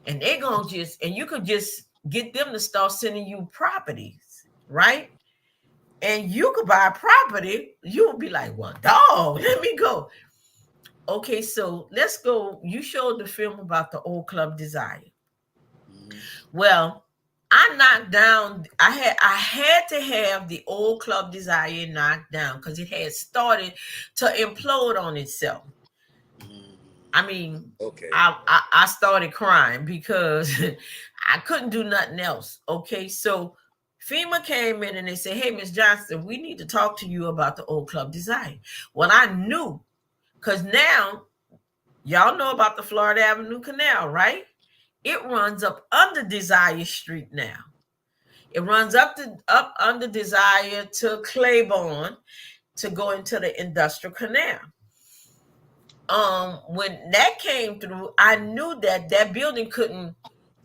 and they're gonna just, and you could just get them to start sending you properties, right? And you could buy a property, you would be like, well, dog, let me go. Okay, so let's go. You showed the film about the old Club Desire. Well, I knocked down, I had to have the old Club Desire knocked down because it had started to implode on itself. I mean, Okay. I started crying because I couldn't do nothing else. Okay, so FEMA came in and they said, hey, Miss Johnston, we need to talk to you about the old Club Desire. Well, I knew, because now y'all know about the Florida Avenue Canal, right? It runs up under Desire Street now. It runs up under Desire to Claiborne to go into the Industrial Canal. When that came through, I knew that building couldn't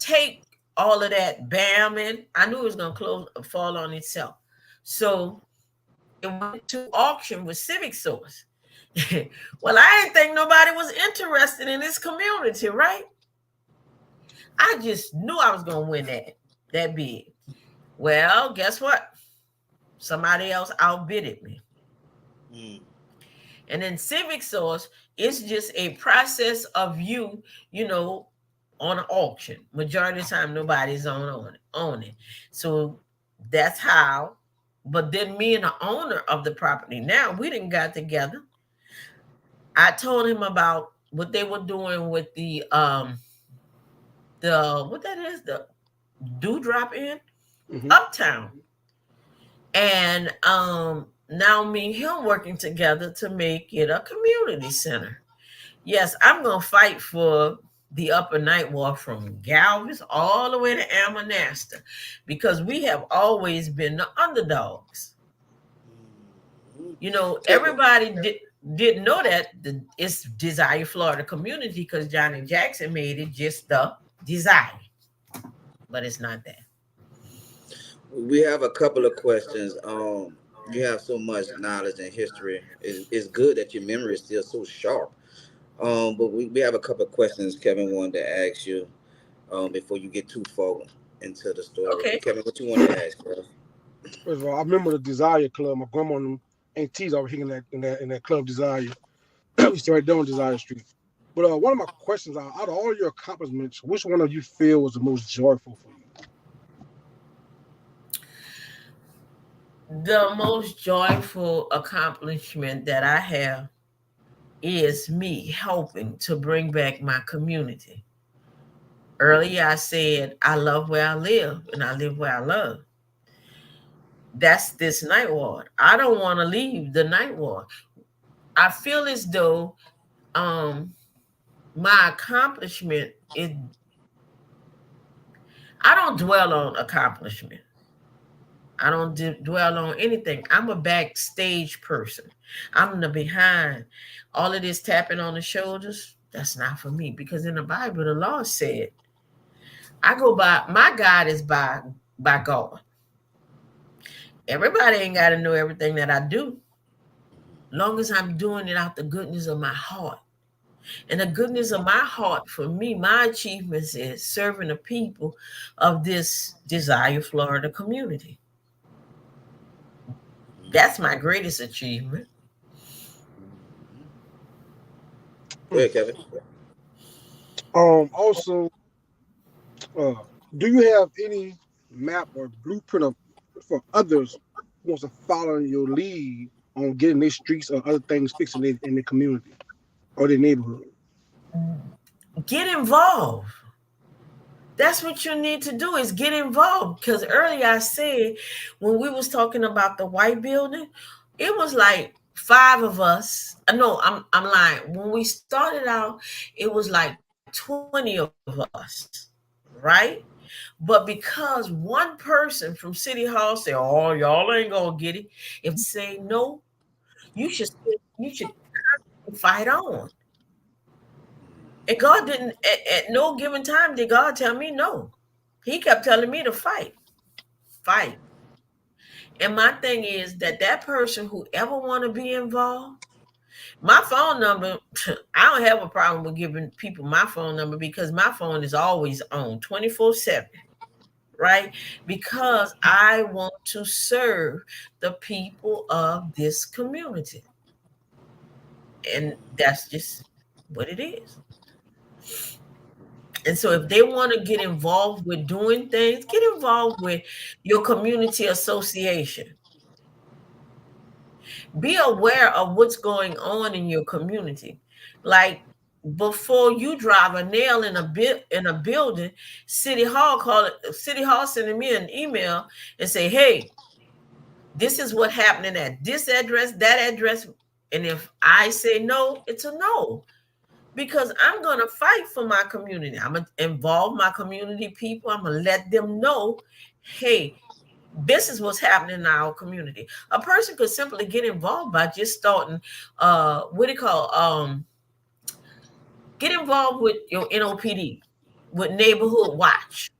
take all of that bamming. I knew it was gonna fall on itself. So it went to auction with Civic Source. Well, I didn't think nobody was interested in this community, right? I just knew I was gonna win that bid. Well, guess what? Somebody else outbidded me. And then Civic Source is just a process of you on an auction. Majority of the time, nobody's on it. So that's how. But then me and the owner of the property now, we didn't got together. I told him about what they were doing with the what that is, the Dewdrop Inn, Uptown. And now me and him working together to make it a community center. Yes, I'm gonna fight for the Upper Ninth Ward from Galvez all the way to Amanasta, because we have always been the underdogs. Everybody didn't know that it's Desire Florida Community because Johnny Jackson made it just the Desire, but it's not that. We have a couple of questions. You have so much knowledge and history. It's good that your memory is still so sharp. But we have a couple of questions Kevin wanted to ask you before you get too far into the story. Okay. Kevin, what you want to ask, bro? First of all, I remember the Desire Club. My grandma and them aunties over here in that Club Desire. We started doing Desire Street. But one of my questions are, out of all your accomplishments, which one of you feel was the most joyful for you? The most joyful accomplishment that I have is me helping to bring back my community. Earlier, I said, I love where I live and I live where I love. That's this Ninth Ward. I don't want to leave the Ninth Ward. I feel as though my accomplishment is, I don't dwell on accomplishment. I don't dwell on anything. I'm a backstage person. I'm the behind. All of this tapping on the shoulders, that's not for me. Because in the Bible, the law said, I go by, my God is by God. Everybody ain't got to know everything that I do. Long as I'm doing it out the goodness of my heart. And the goodness of my heart, for me, my achievements is serving the people of this Desire Florida community. That's my greatest achievement. Go ahead, Kevin. Also, do you have any map or blueprint for others who wants to follow your lead on getting their streets or other things fixed in the community or their neighborhood? Get involved. That's what you need to do, is get involved. Because earlier I said, when we was talking about the white building, it was like 5 of us. No, I'm lying. When we started out, it was like 20 of us, right? But because one person from City Hall said, "Oh, y'all ain't gonna get it," if they say no, you should fight on. And God didn't, at no given time did God tell me no. He kept telling me to fight, fight. And my thing is that person who ever want to be involved, my phone number, I don't have a problem with giving people my phone number because my phone is always on 24/7, right? Because I want to serve the people of this community. And that's just what it is. And so if they want to get involved with doing things, get involved with your community association. Be aware of what's going on in your community. Like before you drive a nail in a building, City Hall sending me an email and say, hey, this is what happening at this address, that address. And if I say no, it's a no. Because I'm going to fight for my community. I'm going to involve my community people. I'm going to let them know, hey, this is what's happening in our community. A person could simply get involved by just starting, get involved with your NOPD, with neighborhood watch.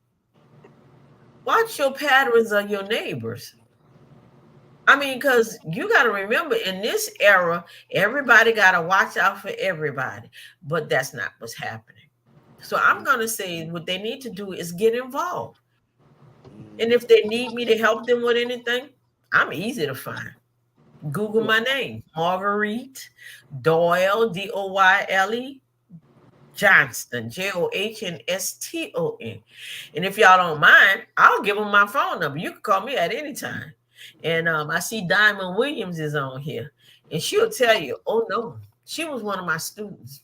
Watch your patterns of your neighbors. I mean, because you got to remember in this era, everybody got to watch out for everybody, but that's not what's happening. So I'm going to say what they need to do is get involved. And if they need me to help them with anything, I'm easy to find. Google my name, Marguerite Doyle, Doyle, Johnston, Johnston. And if y'all don't mind, I'll give them my phone number. You can call me at any time. And I see Diamond Williams is on here, and she'll tell you, oh no, she was one of my students.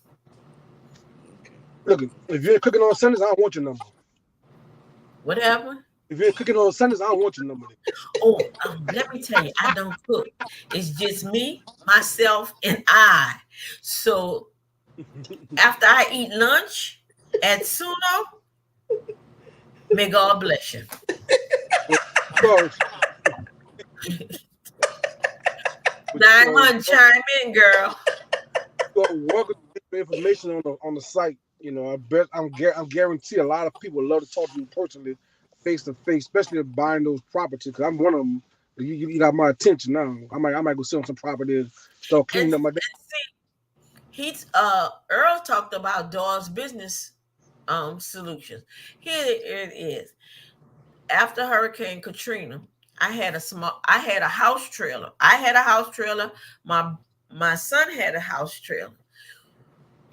Look, if you're cooking on Sundays, I don't want your number. Whatever. If you're cooking on Sundays, I don't want your number. Oh, let me tell you, I don't cook. It's just me, myself, and I. So after I eat lunch at Suno, may God bless you. Diamond, chime in, girl. Welcome to the information on the site. You know, I'm guarantee a lot of people love to talk to you personally, face to face, especially buying those properties. Because I'm one of them. You got my attention now. I might go sell some properties, start cleaning up my. Earl talked about Doyle's business solutions. Here it is. After Hurricane Katrina, I had a house trailer. I had a house trailer. My son had a house trailer.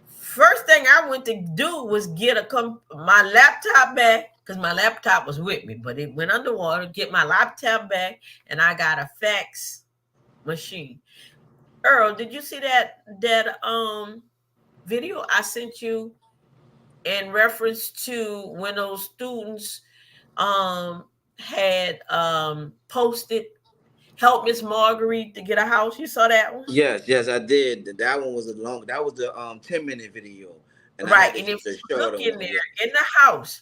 First thing I went to do was get my laptop back, because my laptop was with me, but it went underwater. Get my laptop back, and I got a fax machine. Earl, did you see that video I sent you in reference to when those students had posted help Miss Marguerite to get a house? You saw that one? Yes, I did. That one was that was the 10-minute video. And right. And if you look in there in the house,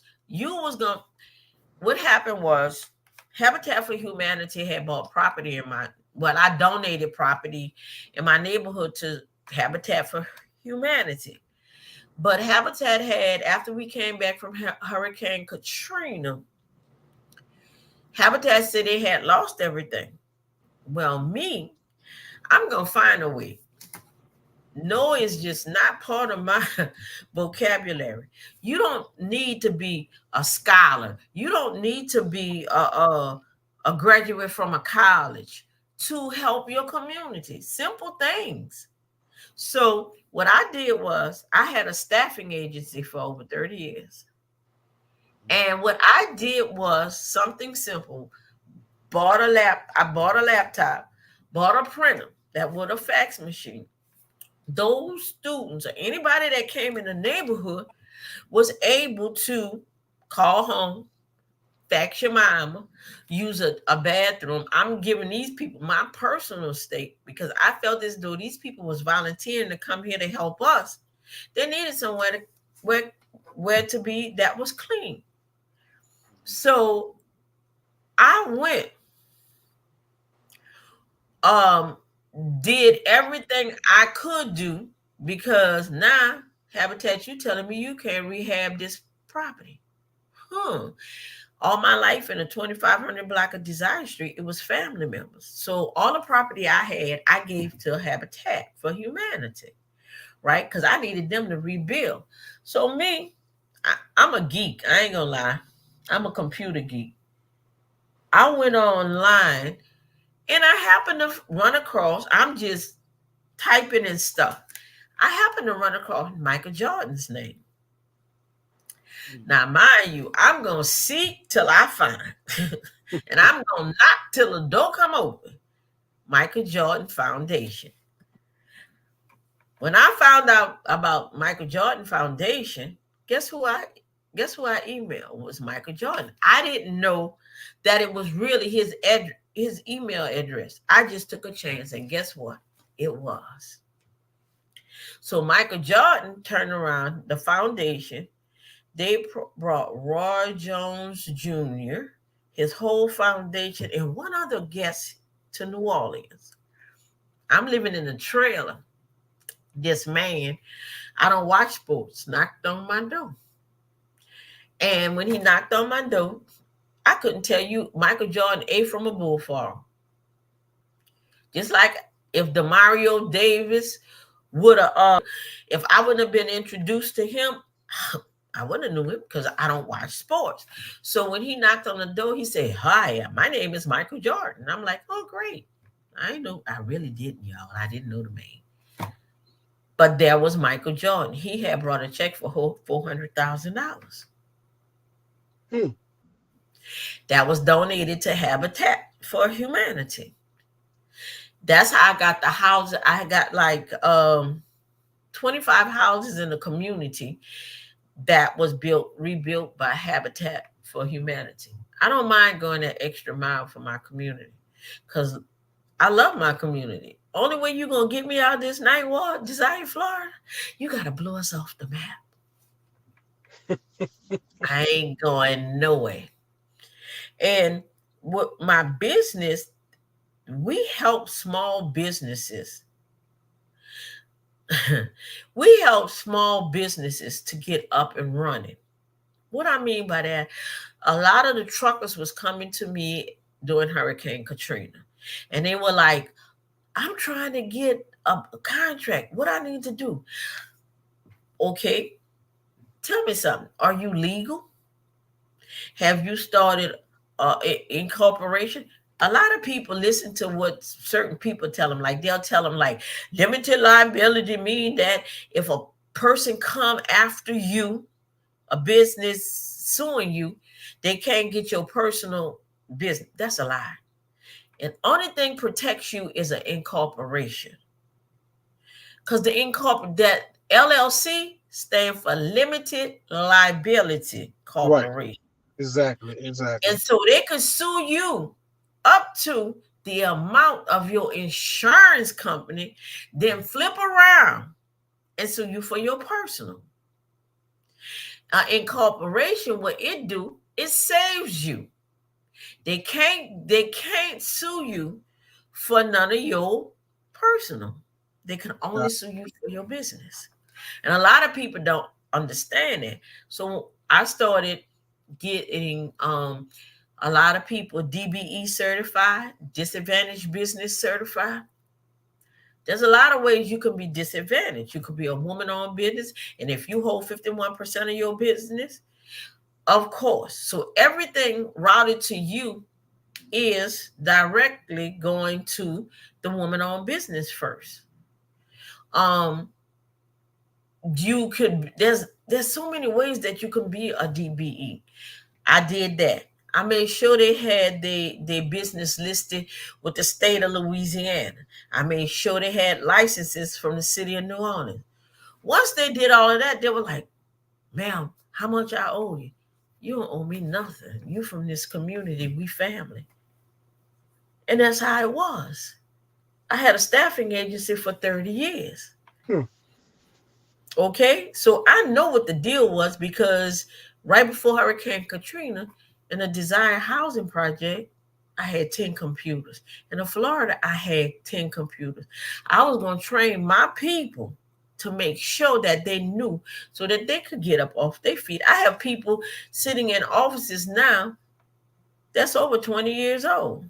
what happened was Habitat for Humanity had bought property I donated property in my neighborhood to Habitat for Humanity. But Habitat had, after we came back from Hurricane Katrina, Habitat said they had lost everything. Well, I'm going to find a way. No is just not part of my vocabulary. You don't need to be a scholar. You don't need to be a graduate from a college to help your community. Simple things. So what I did was I had a staffing agency for over 30 years. And what I did was something simple. I bought a laptop, bought a printer that was a fax machine. Those students or anybody that came in the neighborhood was able to call home, fax your mama, use a bathroom. I'm giving these people my personal stake because I felt as though these people was volunteering to come here to help us. They needed somewhere where to be that was clean. So I went, did everything I could do, because now Habitat, you telling me you can't rehab this property? All my life in a 2500 block of Desire Street, it was family members. So all the property I had, I gave to Habitat for Humanity, right? Because I needed them to rebuild. So me, I'm a geek. I ain't gonna lie. I'm a computer geek. I went online and I happened to run across, I'm just typing in stuff. I happened to run across Michael Jordan's name. Now, mind you, I'm going to seek till I find. And I'm going to knock till the door come open. Michael Jordan Foundation. When I found out about Michael Jordan Foundation, guess who I emailed? It was Michael Jordan. I didn't know that it was really his email address. I just took a chance, and guess what? It was. So Michael Jordan turned around the foundation. They brought Roy Jones Jr., his whole foundation, and one other guest to New Orleans. I'm living in a trailer. This man, I don't watch sports, knocked on my door. And when he knocked on my door, I couldn't tell you Michael Jordan ate from a bull farm. Just like if Demario Davis would have, if I wouldn't have been introduced to him, I wouldn't have knew him because I don't watch sports. So when he knocked on the door, he said, "Hi, my name is Michael Jordan." I'm like, "Oh, great." I really didn't, y'all. I didn't know the man. But there was Michael Jordan. He had brought a check for $400,000. That was donated to Habitat for Humanity. That's how I got the house. I got like 25 houses in the community that was rebuilt by Habitat for Humanity. I don't mind going that extra mile for my community because I love my community. Only way you're going to get me out of this night walk, Desire, Florida, you got to blow us off the map. I ain't going nowhere. And what my business, we help small businesses. We help small businesses to get up and running. What I mean by that, a lot of the truckers was coming to me during Hurricane Katrina. And they were like, "I'm trying to get a contract. What I need to do?" Okay, tell me something. Are you legal? Have you started incorporation? A lot of people listen to what certain people tell them. Like they'll tell them like limited liability mean that if a person come after you, a business suing you, they can't get your personal business. That's a lie. And only thing protects you is an incorporation. Because that LLC stand for Limited Liability Corporation. Right. Exactly. And so they can sue you up to the amount of your insurance company, then flip around and sue you for your personal. Incorporation, what it do, it saves you. They can't sue you for none of your personal. They can only sue you for your business. And a lot of people don't understand it. So I started getting a lot of people DBE certified, disadvantaged business certified. There's a lot of ways you can be disadvantaged. You could be a woman-owned business, and if you hold 51% of your business, of course. So everything routed to you is directly going to the woman-owned business first. You could there's so many ways that you can be a DBE. I did that. I made sure they had their business listed with the state of Louisiana. I made sure they had licenses from the city of New Orleans. Once they did all of that, they were like, "Ma'am, how much I owe you?" "You don't owe me nothing. You from this community, we family." And that's how it was. I had a staffing agency for 30 years. Okay, so I know what the deal was because right before Hurricane Katrina, in the Desire Housing Project, I had 10 computers. In Florida, I had 10 computers. I was going to train my people to make sure that they knew so that they could get up off their feet. I have people sitting in offices now that's over 20 years old.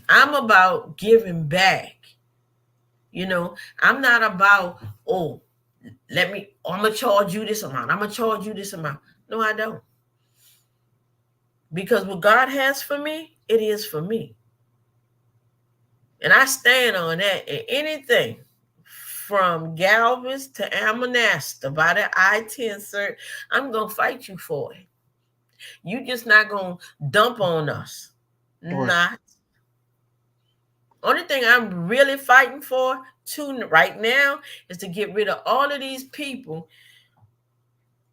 I'm about giving back. You know, I'm not about, I'm going to charge you this amount. I'm going to charge you this amount. No, I don't. Because what God has for me, it is for me. And I stand on that. And anything from Galvez to Amanasta by the I-10 cert, I'm going to fight you for it. You just not going to dump on us. Right. Not. Only thing I'm really fighting for right now is to get rid of all of these people.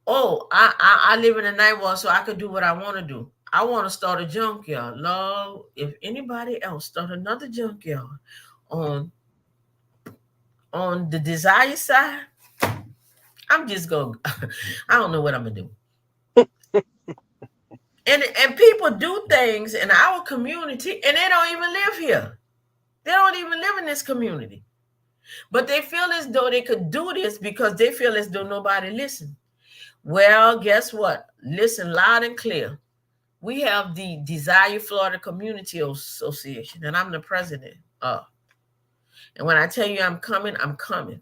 Oh, I live in a night wall, so I could do what I want to do. I want to start a junkyard. Lord, if anybody else start another junkyard on the Desire side, I'm just going to, I don't know what I'm going to do. And people do things in our community, and they don't even live here. They don't even live in this community. But they feel as though they could do this because they feel as though nobody listens. Well, guess what? Listen loud and clear. We have the Desire Florida Community Association, and I'm the president of. And when I tell you I'm coming, I'm coming.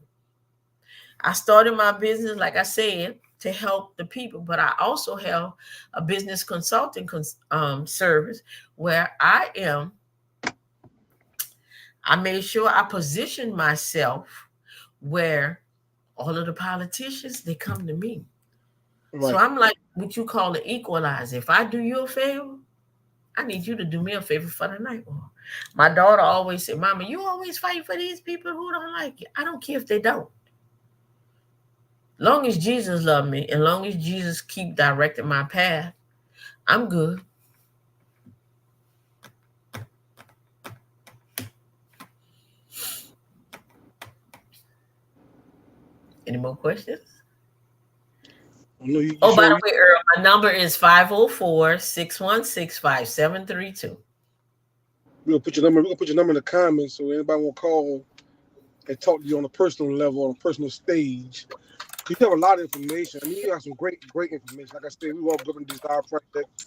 I started my business, like I said, to help the people, but I also have a business consulting service where I made sure I positioned myself where all of the politicians, they come to me. Right. So I'm like what you call an equalizer. If I do you a favor, I need you to do me a favor for the night war. My daughter always said, Mama, you always fight for these people who don't like you. I don't care if they don't. Long as Jesus loved me and long as Jesus keep directing my path, I'm good. Any more questions? By the way, Earl, my number is 504-616-5732. We're gonna put your number in the comments so anybody want to call and talk to you on a personal level, on a personal stage. You have a lot of information. I mean, you have some great information. Like I said, we all grew up in the Desire Project.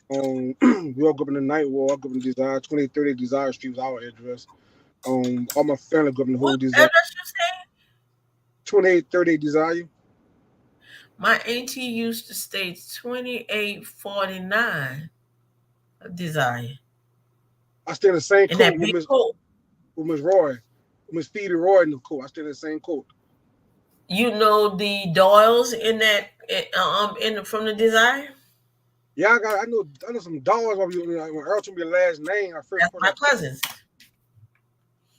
We all grew up in the Night Wall. I grew up in Desire. 2830 Desire Street was our address. All my family grew up in the whole Desire. What address you say? 2830 Desire. My auntie used to stay 2849 Desire. I stay in the same court with Miss Roy, Miss Phoebe Roy in the court. I stay in the same court. You know the Doyles in that from the Desire? Yeah, I know some Doyles. When Earl told me the last name, that's my cousins.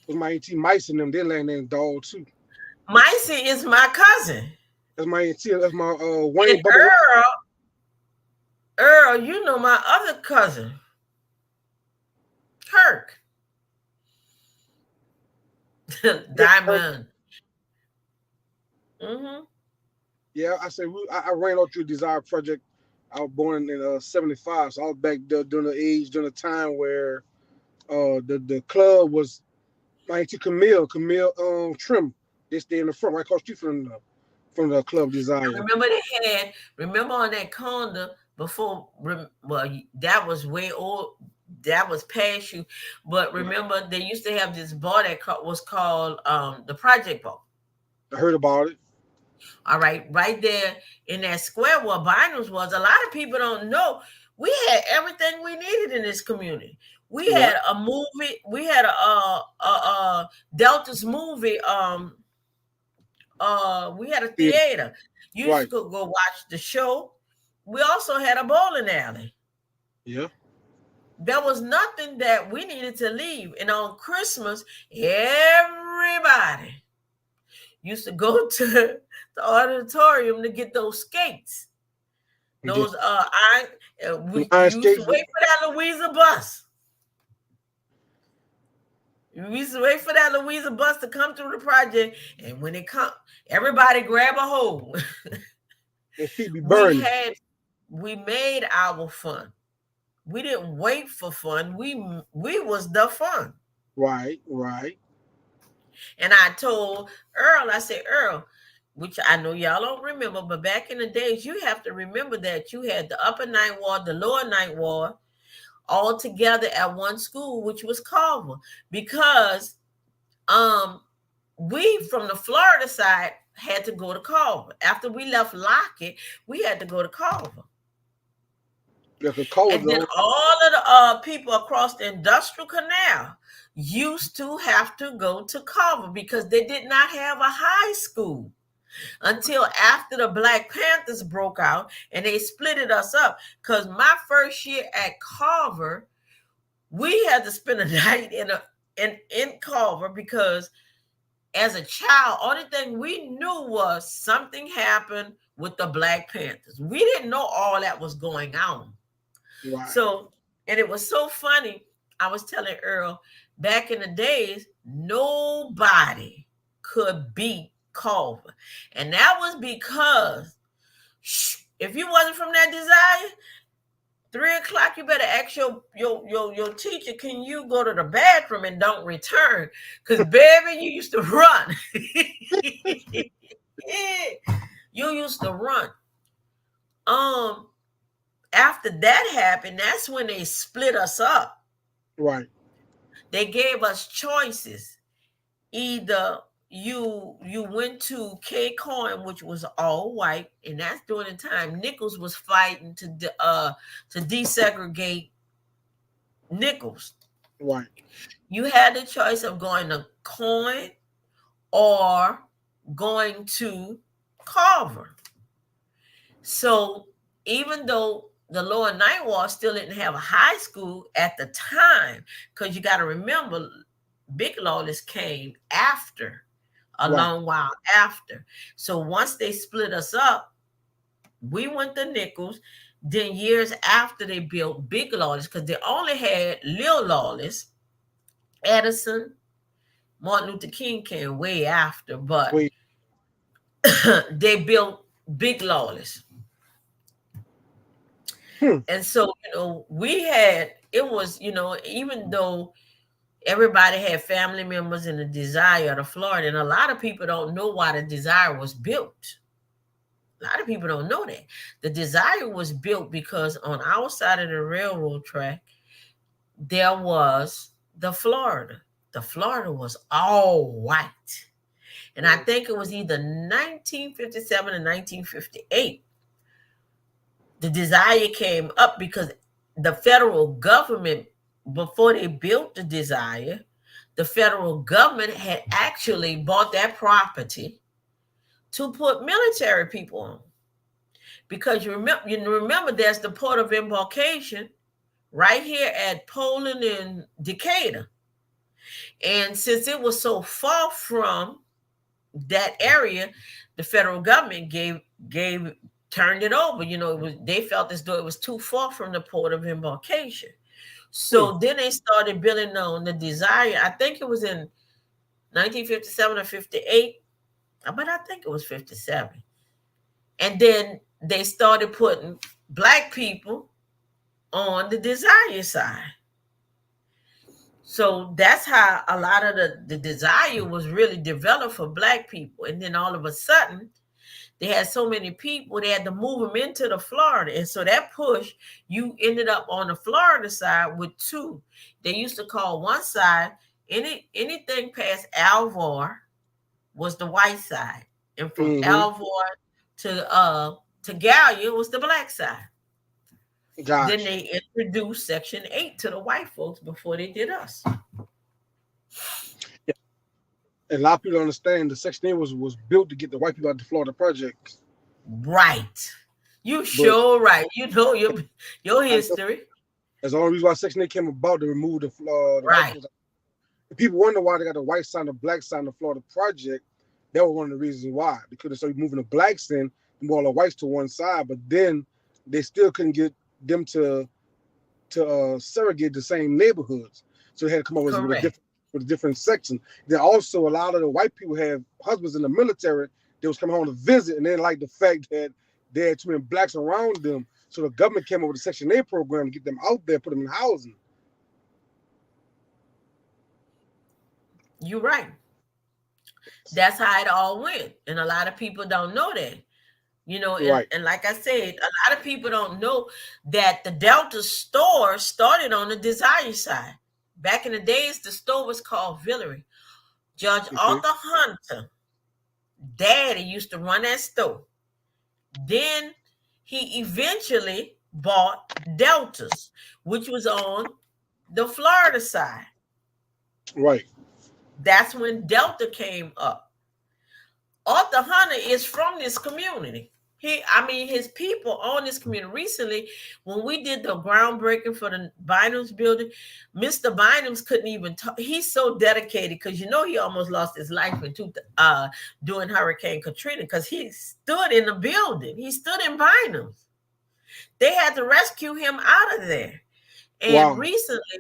Was my auntie Mice and them. Their last name Doyle too. Mice is my cousin. That's my auntie. That's my Wayne. Earl, you know my other cousin, Kirk. Diamond. Mm-hmm. Yeah, I said I ran out through the Desire Project. I was born in 75, so I was back there during the time where the club was my auntie Camille Trim. They stay in the front, right across the street from the club Desire. Remember on that corner before? Well, that was way old. That was past you. But remember, they used to have this bar that was called the Project Bar. I heard about it. All right, right there in that square where Biners was. A lot of people don't know. We had everything we needed in this community. We had a movie. We had a Delta's movie. We had a theater. You used to go watch the show. We also had a bowling alley. Yeah. There was nothing that we needed to leave. And on Christmas, everybody used to go to the auditorium to get those skates. Those we used to wait for that Louisa bus. We used to wait for that Louisa bus to come through the project, and when it come, everybody grab a hold. We made our fun. We didn't wait for fun. We was the fun. Right. And I told Earl, I said, Earl, which I know y'all don't remember, but back in the days, you have to remember that you had the upper ninth ward, the lower ninth ward, all together at one school, which was Carver, because we from the Florida side had to go to Carver. After we left Lockett, we had to go to Carver. Yeah, because And then all of the people across the industrial canal used to have to go to Carver because they did not have a high school until after the Black Panthers broke out and they splitted us up. Because my first year at Carver, we had to spend a night in Carver because as a child, only thing we knew was something happened with the Black Panthers. We didn't know all that was going on. right. So, and it was so funny. I was telling Earl, back in the days, nobody could beat Culver. And that was because if you wasn't from that Desire, 3 o'clock, you better ask your teacher, can you go to the bathroom and don't return? Because, baby, you used to run. You used to run. After that happened, that's when they split us up. Right. They gave us choices. Either you went to K Coin, which was all white, and that's during the time Nichols was fighting to desegregate Nichols. Right. You had the choice of going to Coin or going to Carver. So even though the lower ninth ward still didn't have a high school at the time, because you got to remember, Big Lawless came after, a long while after. So once they split us up, we went to Nichols. Then years after they built Big Lawless, because they only had Lil Lawless, Edison, Martin Luther King came way after, but they built Big Lawless. And so, it was, even though everybody had family members in the Desire to Florida, and a lot of people don't know why the Desire was built. A lot of people don't know that. The Desire was built because on our side of the railroad track, there was the Florida. The Florida was all white. And I think it was either 1957 or 1958. The Desire came up because the federal government, before they built the Desire, the federal government had actually bought that property to put military people on. Because you remember there's the port of embarkation right here at Poland and Decatur. And since it was so far from that area, the federal government turned it over. They felt as though it was too far from the port of embarkation. So then they started building on the Desire. I think it was in 1957 or 58, but I think it was 57. And then they started putting Black people on the Desire side. So that's how a lot of the Desire was really developed for Black people. And then all of a sudden, they had so many people, they had to move them into the Florida. And so that push, you ended up on the Florida side with two. They used to call one side, anything past Alvar was the white side. And from Alvar to Gallia was the Black side. Then they introduced Section 8 to the white folks before they did us. Yeah. And a lot of people don't understand the Section 8 was built to get the white people out of the Florida projects. Right. Sure right. You know your history. That's the only reason why Section 8 came about, to remove the right. White. People wonder why they got the white side and the black side of the Florida project. That was one of the reasons why. Because they started moving the blacks in and all the whites to one side, but then they still couldn't get them to segregate the same neighborhoods. So they had to come up with a different section. Then also a lot of the white people have husbands in the military. They was coming home to visit, and they didn't like the fact that they had too many blacks around them. So the government came up with a Section 8 program to get them out there, put them in housing. You're right. That's how it all went. And a lot of people don't know that. You know, Right. and like I said, a lot of people don't know that the Delta store started on the Desire side. Back in the days, the store was called Villery. Judge Okay. Arthur Hunter, daddy used to run that store. Then he eventually bought Deltas, which was on the Florida side. Right. That's when Delta came up. Arthur Hunter is from this community. His people own this community. Recently, when we did the groundbreaking for the Bynum's building, Mr. Bynum's couldn't even talk. He's so dedicated because he almost lost his life during Hurricane Katrina because he stood in the building. He stood in Bynum's. They had to rescue him out of there. And recently,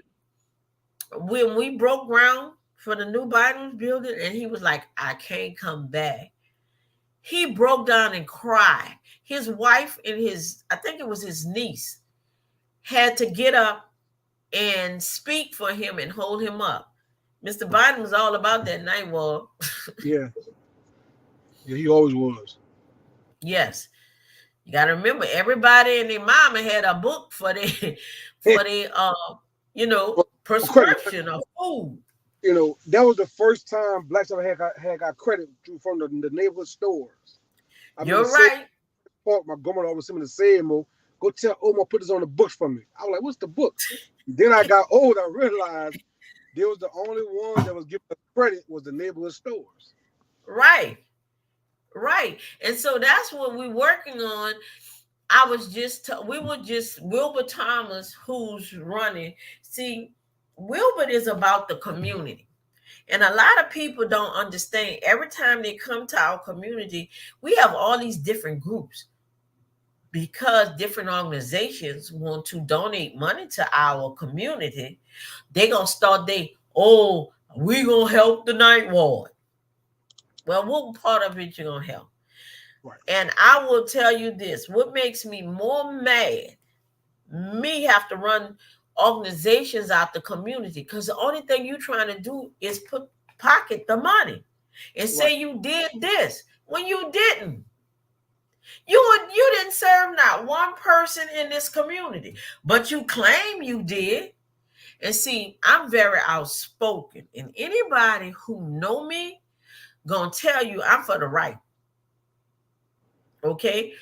when we broke ground for the new Bynum's building, and he was like, I can't come back. He broke down and cried. His wife and I think it was his niece, had to get up and speak for him and hold him up. Mr. Biden was all about that night wall. Yeah. Yeah, he always was. Yes. You got to remember, everybody and their mama had a book for their prescription of food. That was the first time blacks ever had got credit from the neighborhood stores. You're right. My grandmother always sent me to say, go tell Omar put this on the books for me. I was like, what's the book? Then I got old. I realized there was the only one that was giving us credit was the neighborhood stores. Right. And so that's what we're working on. Wilbur Thomas, who's running. See, Wilbur is about the community. And a lot of people don't understand. Every time they come to our community, we have all these different groups because different organizations want to donate money to our community. They're going to start we're going to help the night ward. Well, what part of it you're going to help? Right. And I will tell you this, what makes me more mad, me have to run organizations out the community because the only thing you're trying to do is pocket the money and say you did this when you didn't. You didn't serve not one person in this community, but you claim you did. And see, I'm very outspoken, and anybody who know me gonna tell you I'm for the right. Okay?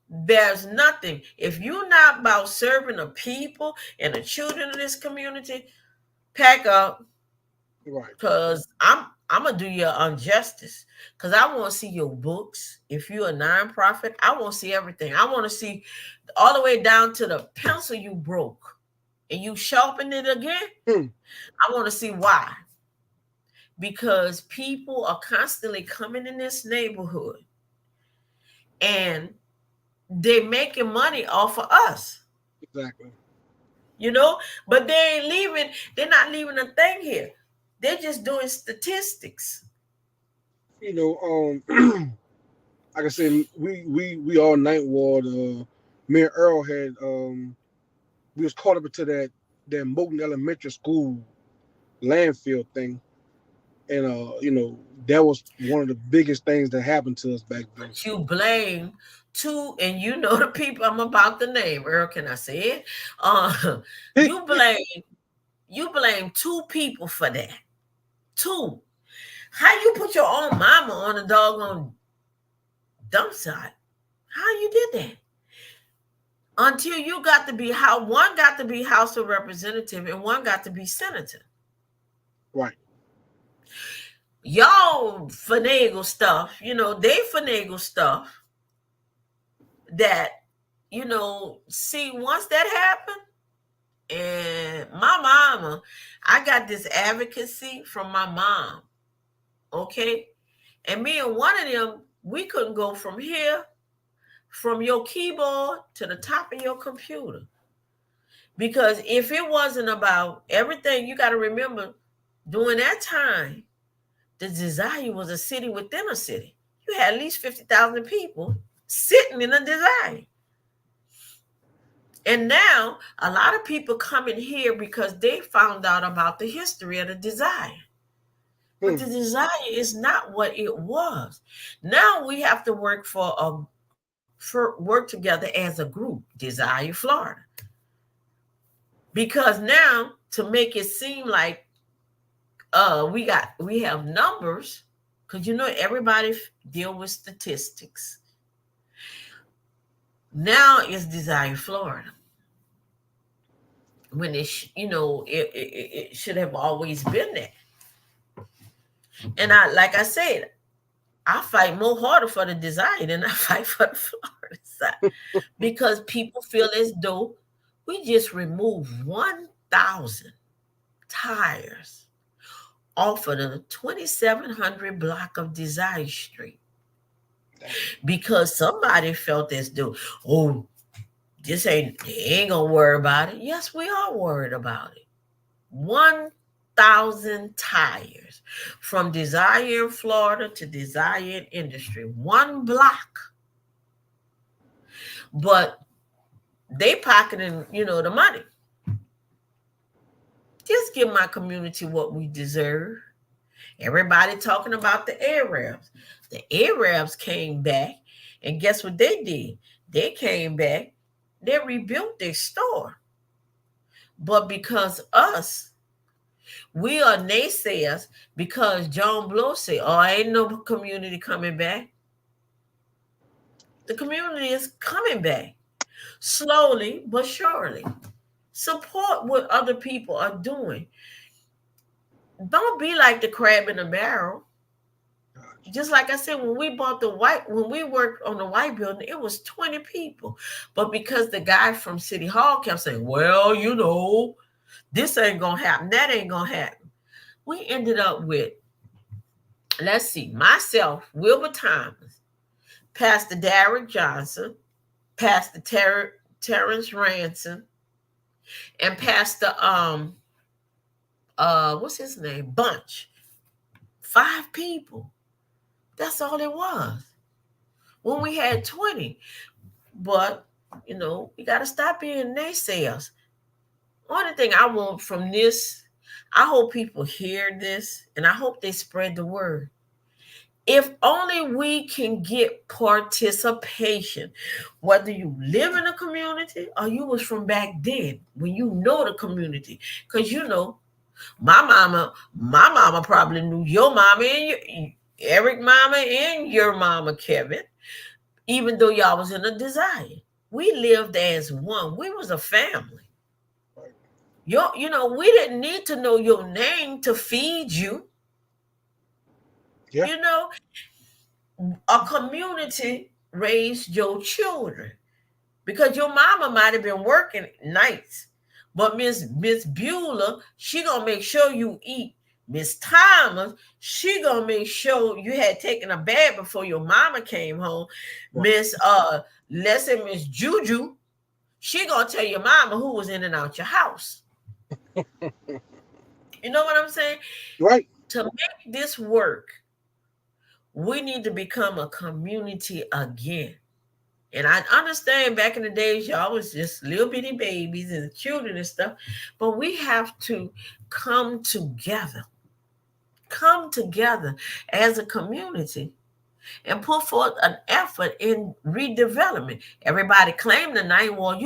There's nothing. If you're not about serving the people and the children of this community, pack up. Right. Because I'm gonna do you injustice. Because I want to see your books. If you're a nonprofit, I want to see everything. I want to see all the way down to the pencil you broke and you sharpened it again. I want to see why. Because people are constantly coming in this neighborhood and they're making money off of us. Exactly. But they're not leaving a thing here. They're just doing statistics. Like I said, we all night ward. Me and Earl had we was caught up into that Moulton Elementary School landfill thing. And that was one of the biggest things that happened to us back then. But you blame two, and the people I'm about to name. Earl, can I say it? You blame two people for that. Two. How you put your own mama on a doggone dump site? How you did that? Until you got to be one got to be House of Representative and one got to be senator. Right. Y'all finagle stuff, they finagle stuff that, see, once that happened, and my mama, I got this advocacy from my mom, okay? And me and one of them, we couldn't go from here, from your keyboard to the top of your computer. Because if it wasn't about everything, you got to remember, during that time, the Desire was a city within a city. You had at least 50,000 people sitting in a Desire. And now a lot of people come in here because they found out about the history of the Desire. But the desire is not what it was. Now we have to work work together as a group, Desire Florida. Because now to make it seem like we have numbers, because everybody deal with statistics. Now it's Desire Florida. When it should have always been there. And like I said, I fight more harder for the Desire than I fight for the Florida side, because people feel as though we just removed 1,000 tires off of the 2700 block of Desire Street, because somebody felt as though, oh, they ain't gonna worry about it. Yes, we are worried about it. 1,000 tires from Desire in Florida to Desire in Industry, one block. But they pocketing, the money. Just give my community what we deserve. Everybody talking about the Arabs. The Arabs came back, and guess what they did? They came back, they rebuilt their store. But because we are naysayers, because John Blow said, oh, ain't no community coming back. The community is coming back, slowly but surely. Support what other people are doing. Don't be like the crab in the barrel. Just like I said, when we worked on the white building, it was 20 people. But because the guy from City Hall kept saying, well, this ain't going to happen, that ain't going to happen, we ended up with, let's see, myself, Wilbur Thomas, Pastor Derrick Johnson, Pastor Terrence Ransom, and Pastor, what's his name? Bunch. 5 people. That's all it was. When we had 20. But, we got to stop being naysayers. Only thing I want from this, I hope people hear this, and I hope they spread the word. If only we can get participation, whether you live in a community or you was from back then, when you know the community. Because my mama probably knew your mama and Eric mama and your mama, Kevin, even though y'all was in a Desire. We lived as one. We was a family. We didn't need to know your name to feed you. Yeah. A community raised your children, because your mama might have been working nights, but Miss Beulah, she gonna make sure you eat. Miss Thomas, she gonna make sure you had taken a bath before your mama came home. Miss let's say Miss Juju, she gonna tell your mama who was in and out your house. You know what I'm saying? Right. To make this work, we need to become a community again. And I understand back in the days, y'all was just little bitty babies and children and stuff, but we have to come together as a community and put forth an effort in redevelopment. Everybody claim the ninth ward.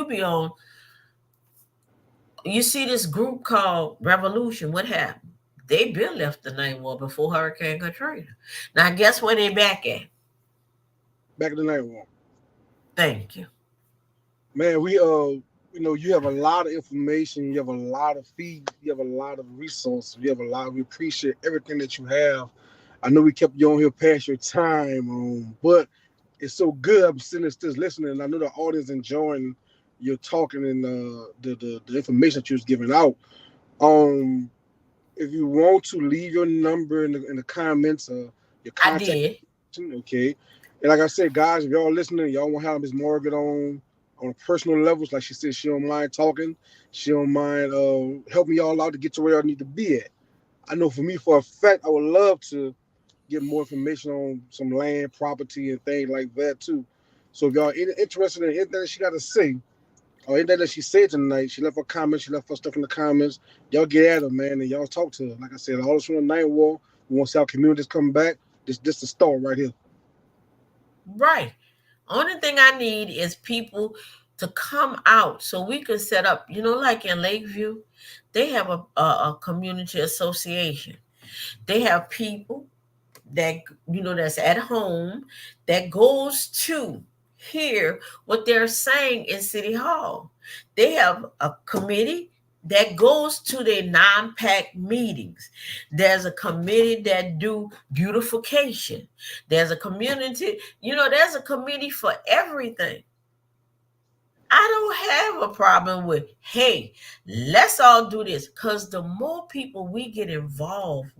You see this group called Revolution. What happened? They been left the ninth ward before Hurricane Katrina. Now guess where they back at? Back in the ninth ward. Thank you. Man, we you have a lot of information, you have a lot of feed, you have a lot of resources, we appreciate everything that you have. I know we kept you on here past your time, but it's so good. I'm sitting there still listening, and I know the audience enjoying your talking and the information that you was giving out. If you want to leave your number in the comments, your contact, I did. Okay. And like I said, guys, if y'all listening, y'all want to have Miss Margaret on personal levels, like she said, she don't mind talking. She don't mind helping y'all out to get to where y'all need to be at. I know for me, for a fact, I would love to get more information on some land, property, and things like that too. So if y'all interested in anything that she got to say, or anything that she said tonight, she left her comments, she left her stuff in the comments. Y'all get at her, man, and y'all talk to her. Like I said, all this from the ninth wall. We want to see our communities come back. This the start right here. Right. Only thing I need is people to come out so we can set up, like in Lakeview, they have a community association. They have people that, that's at home that goes to hear what they're saying in City Hall. They have a committee that goes to their non-pack meetings. There's a committee that do beautification. There's a community, there's a committee for everything. I don't have a problem with, hey, let's all do this, because the more people we get involved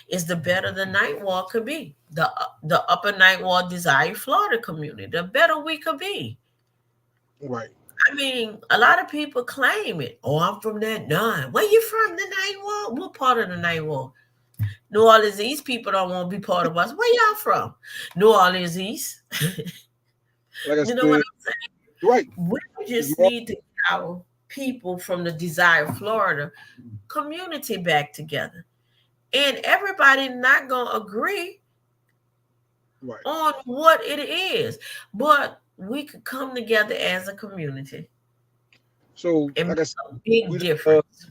is the better the Ninth Ward could be. The Upper Ninth Ward Desire Florida community, the better we could be. Right. I mean, a lot of people claim it. Oh, I'm from that nine. Where you from? The Ninth Ward? What part of the Ninth Ward? New Orleans East people don't want to be part of us. Where y'all from? New Orleans East. Like I You know said, what I'm saying? right. We just need to get our people from the Desire Florida community back together. And everybody not going to agree on what it is. But we could come together as a community. So, and like I said, a big difference.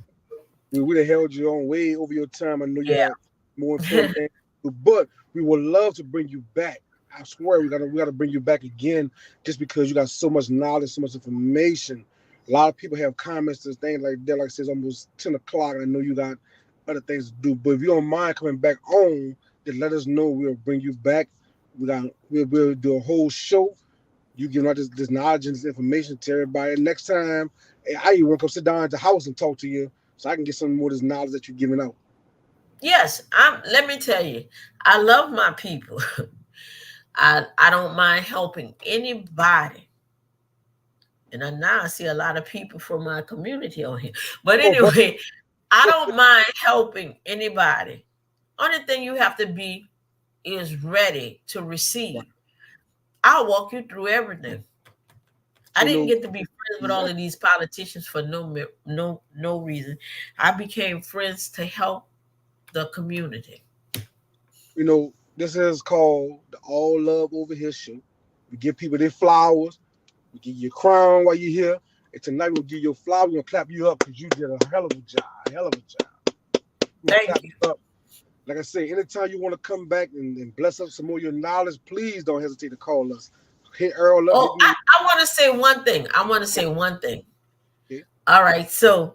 We would have held you on way over your time. I know you have more important things to do, but we would love to bring you back. I swear we gotta bring you back again, just because you got so much knowledge, so much information. A lot of people have comments and things like that. Like I said, it's almost 10 o'clock. I know you got other things to do, but if you don't mind coming back on, then let us know. We'll bring you back. We'll do a whole show. You give out this knowledge and this information to everybody. And next time, I even want to come sit down at the house and talk to you, so I can get some more of this knowledge that you're giving out. Yes, let me tell you, I love my people. I don't mind helping anybody. And now I see a lot of people from my community on here. But anyway, I don't mind helping anybody. Only thing you have to be is ready to receive. I'll walk you through everything. I didn't get to be friends with all of these politicians for no reason. I became friends to help the community. This is called the All Love Over Here show. We give people their flowers. We give you a crown while you're here. And tonight we'll give you a flower. We're going to clap you up because you did a hell of a job. Thank you. Like I say, anytime you want to come back and bless up some more of your knowledge, please don't hesitate to call us. Hit Earl up. I want to say one thing. Okay. All right. So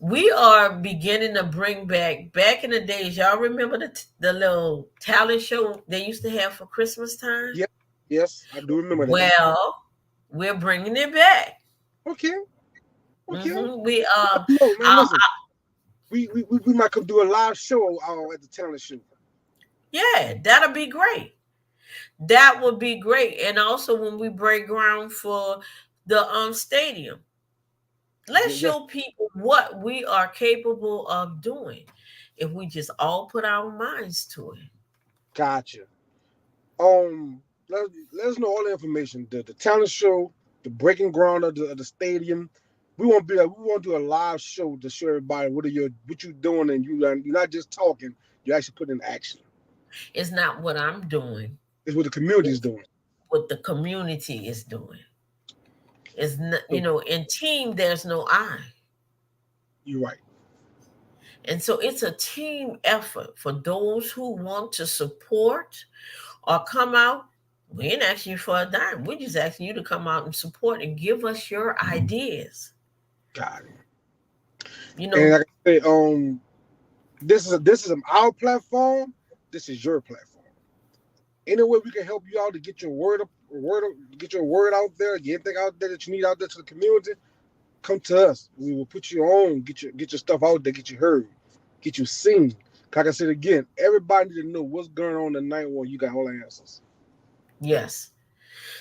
we are beginning to bring back in the days. Y'all remember the little talent show they used to have for Christmas time? Yeah. Yes, I do remember that. Well, we're bringing it back. Okay. Mm-hmm. We might come do a live show at the talent show. Yeah, that'll be great. That would be great. And also when we break ground for the stadium, let's show people what we are capable of doing if we just all put our minds to it. Gotcha. Let us know all the information. The talent show, the breaking ground of the stadium. We want to do a live show to show everybody what you're doing, and you're not just talking. You actually put in action. It's not what I'm doing. It's what the community is doing. What the community is doing. It's not, in team there's no I. You're right. And so it's a team effort for those who want to support or come out. We ain't asking you for a dime. We're just asking you to come out and support and give us your ideas. Got it. And like I say, this is our platform. This is your platform. Any way we can help you out to get your word out there, get anything out there that you need out there to the community, come to us. We will put you on, get your stuff out there, get you heard, get you seen. Like I said again, everybody need to know what's going on tonight when you got all the answers. Yes.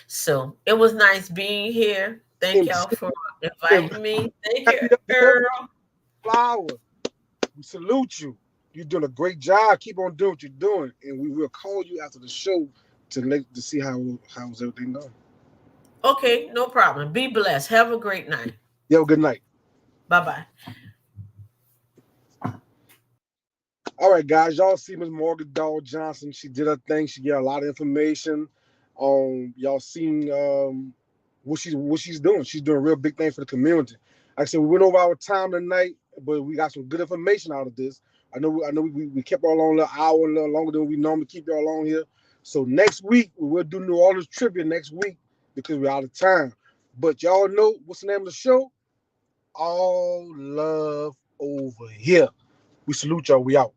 So it was nice being here. Thank y'all for inviting me. Thank you, Earl. Flower. We salute you. You're doing a great job. Keep on doing what you're doing. And we will call you after the show to see how's everything going. Okay, no problem. Be blessed. Have a great night. You have a good night. Bye-bye. All right, guys, y'all see Miss Margaret Doyle Johnston. She did her thing. She gave a lot of information. Y'all seen what she's doing. She's doing a real big thing for the community. Like I said, we went over our time tonight, but we got some good information out of this. I know we kept y'all on an hour, a little longer than we normally keep y'all on here. So next week we will do New Orleans trivia next week because we're out of time. But y'all know what's the name of the show? All love over here. We salute y'all. We out.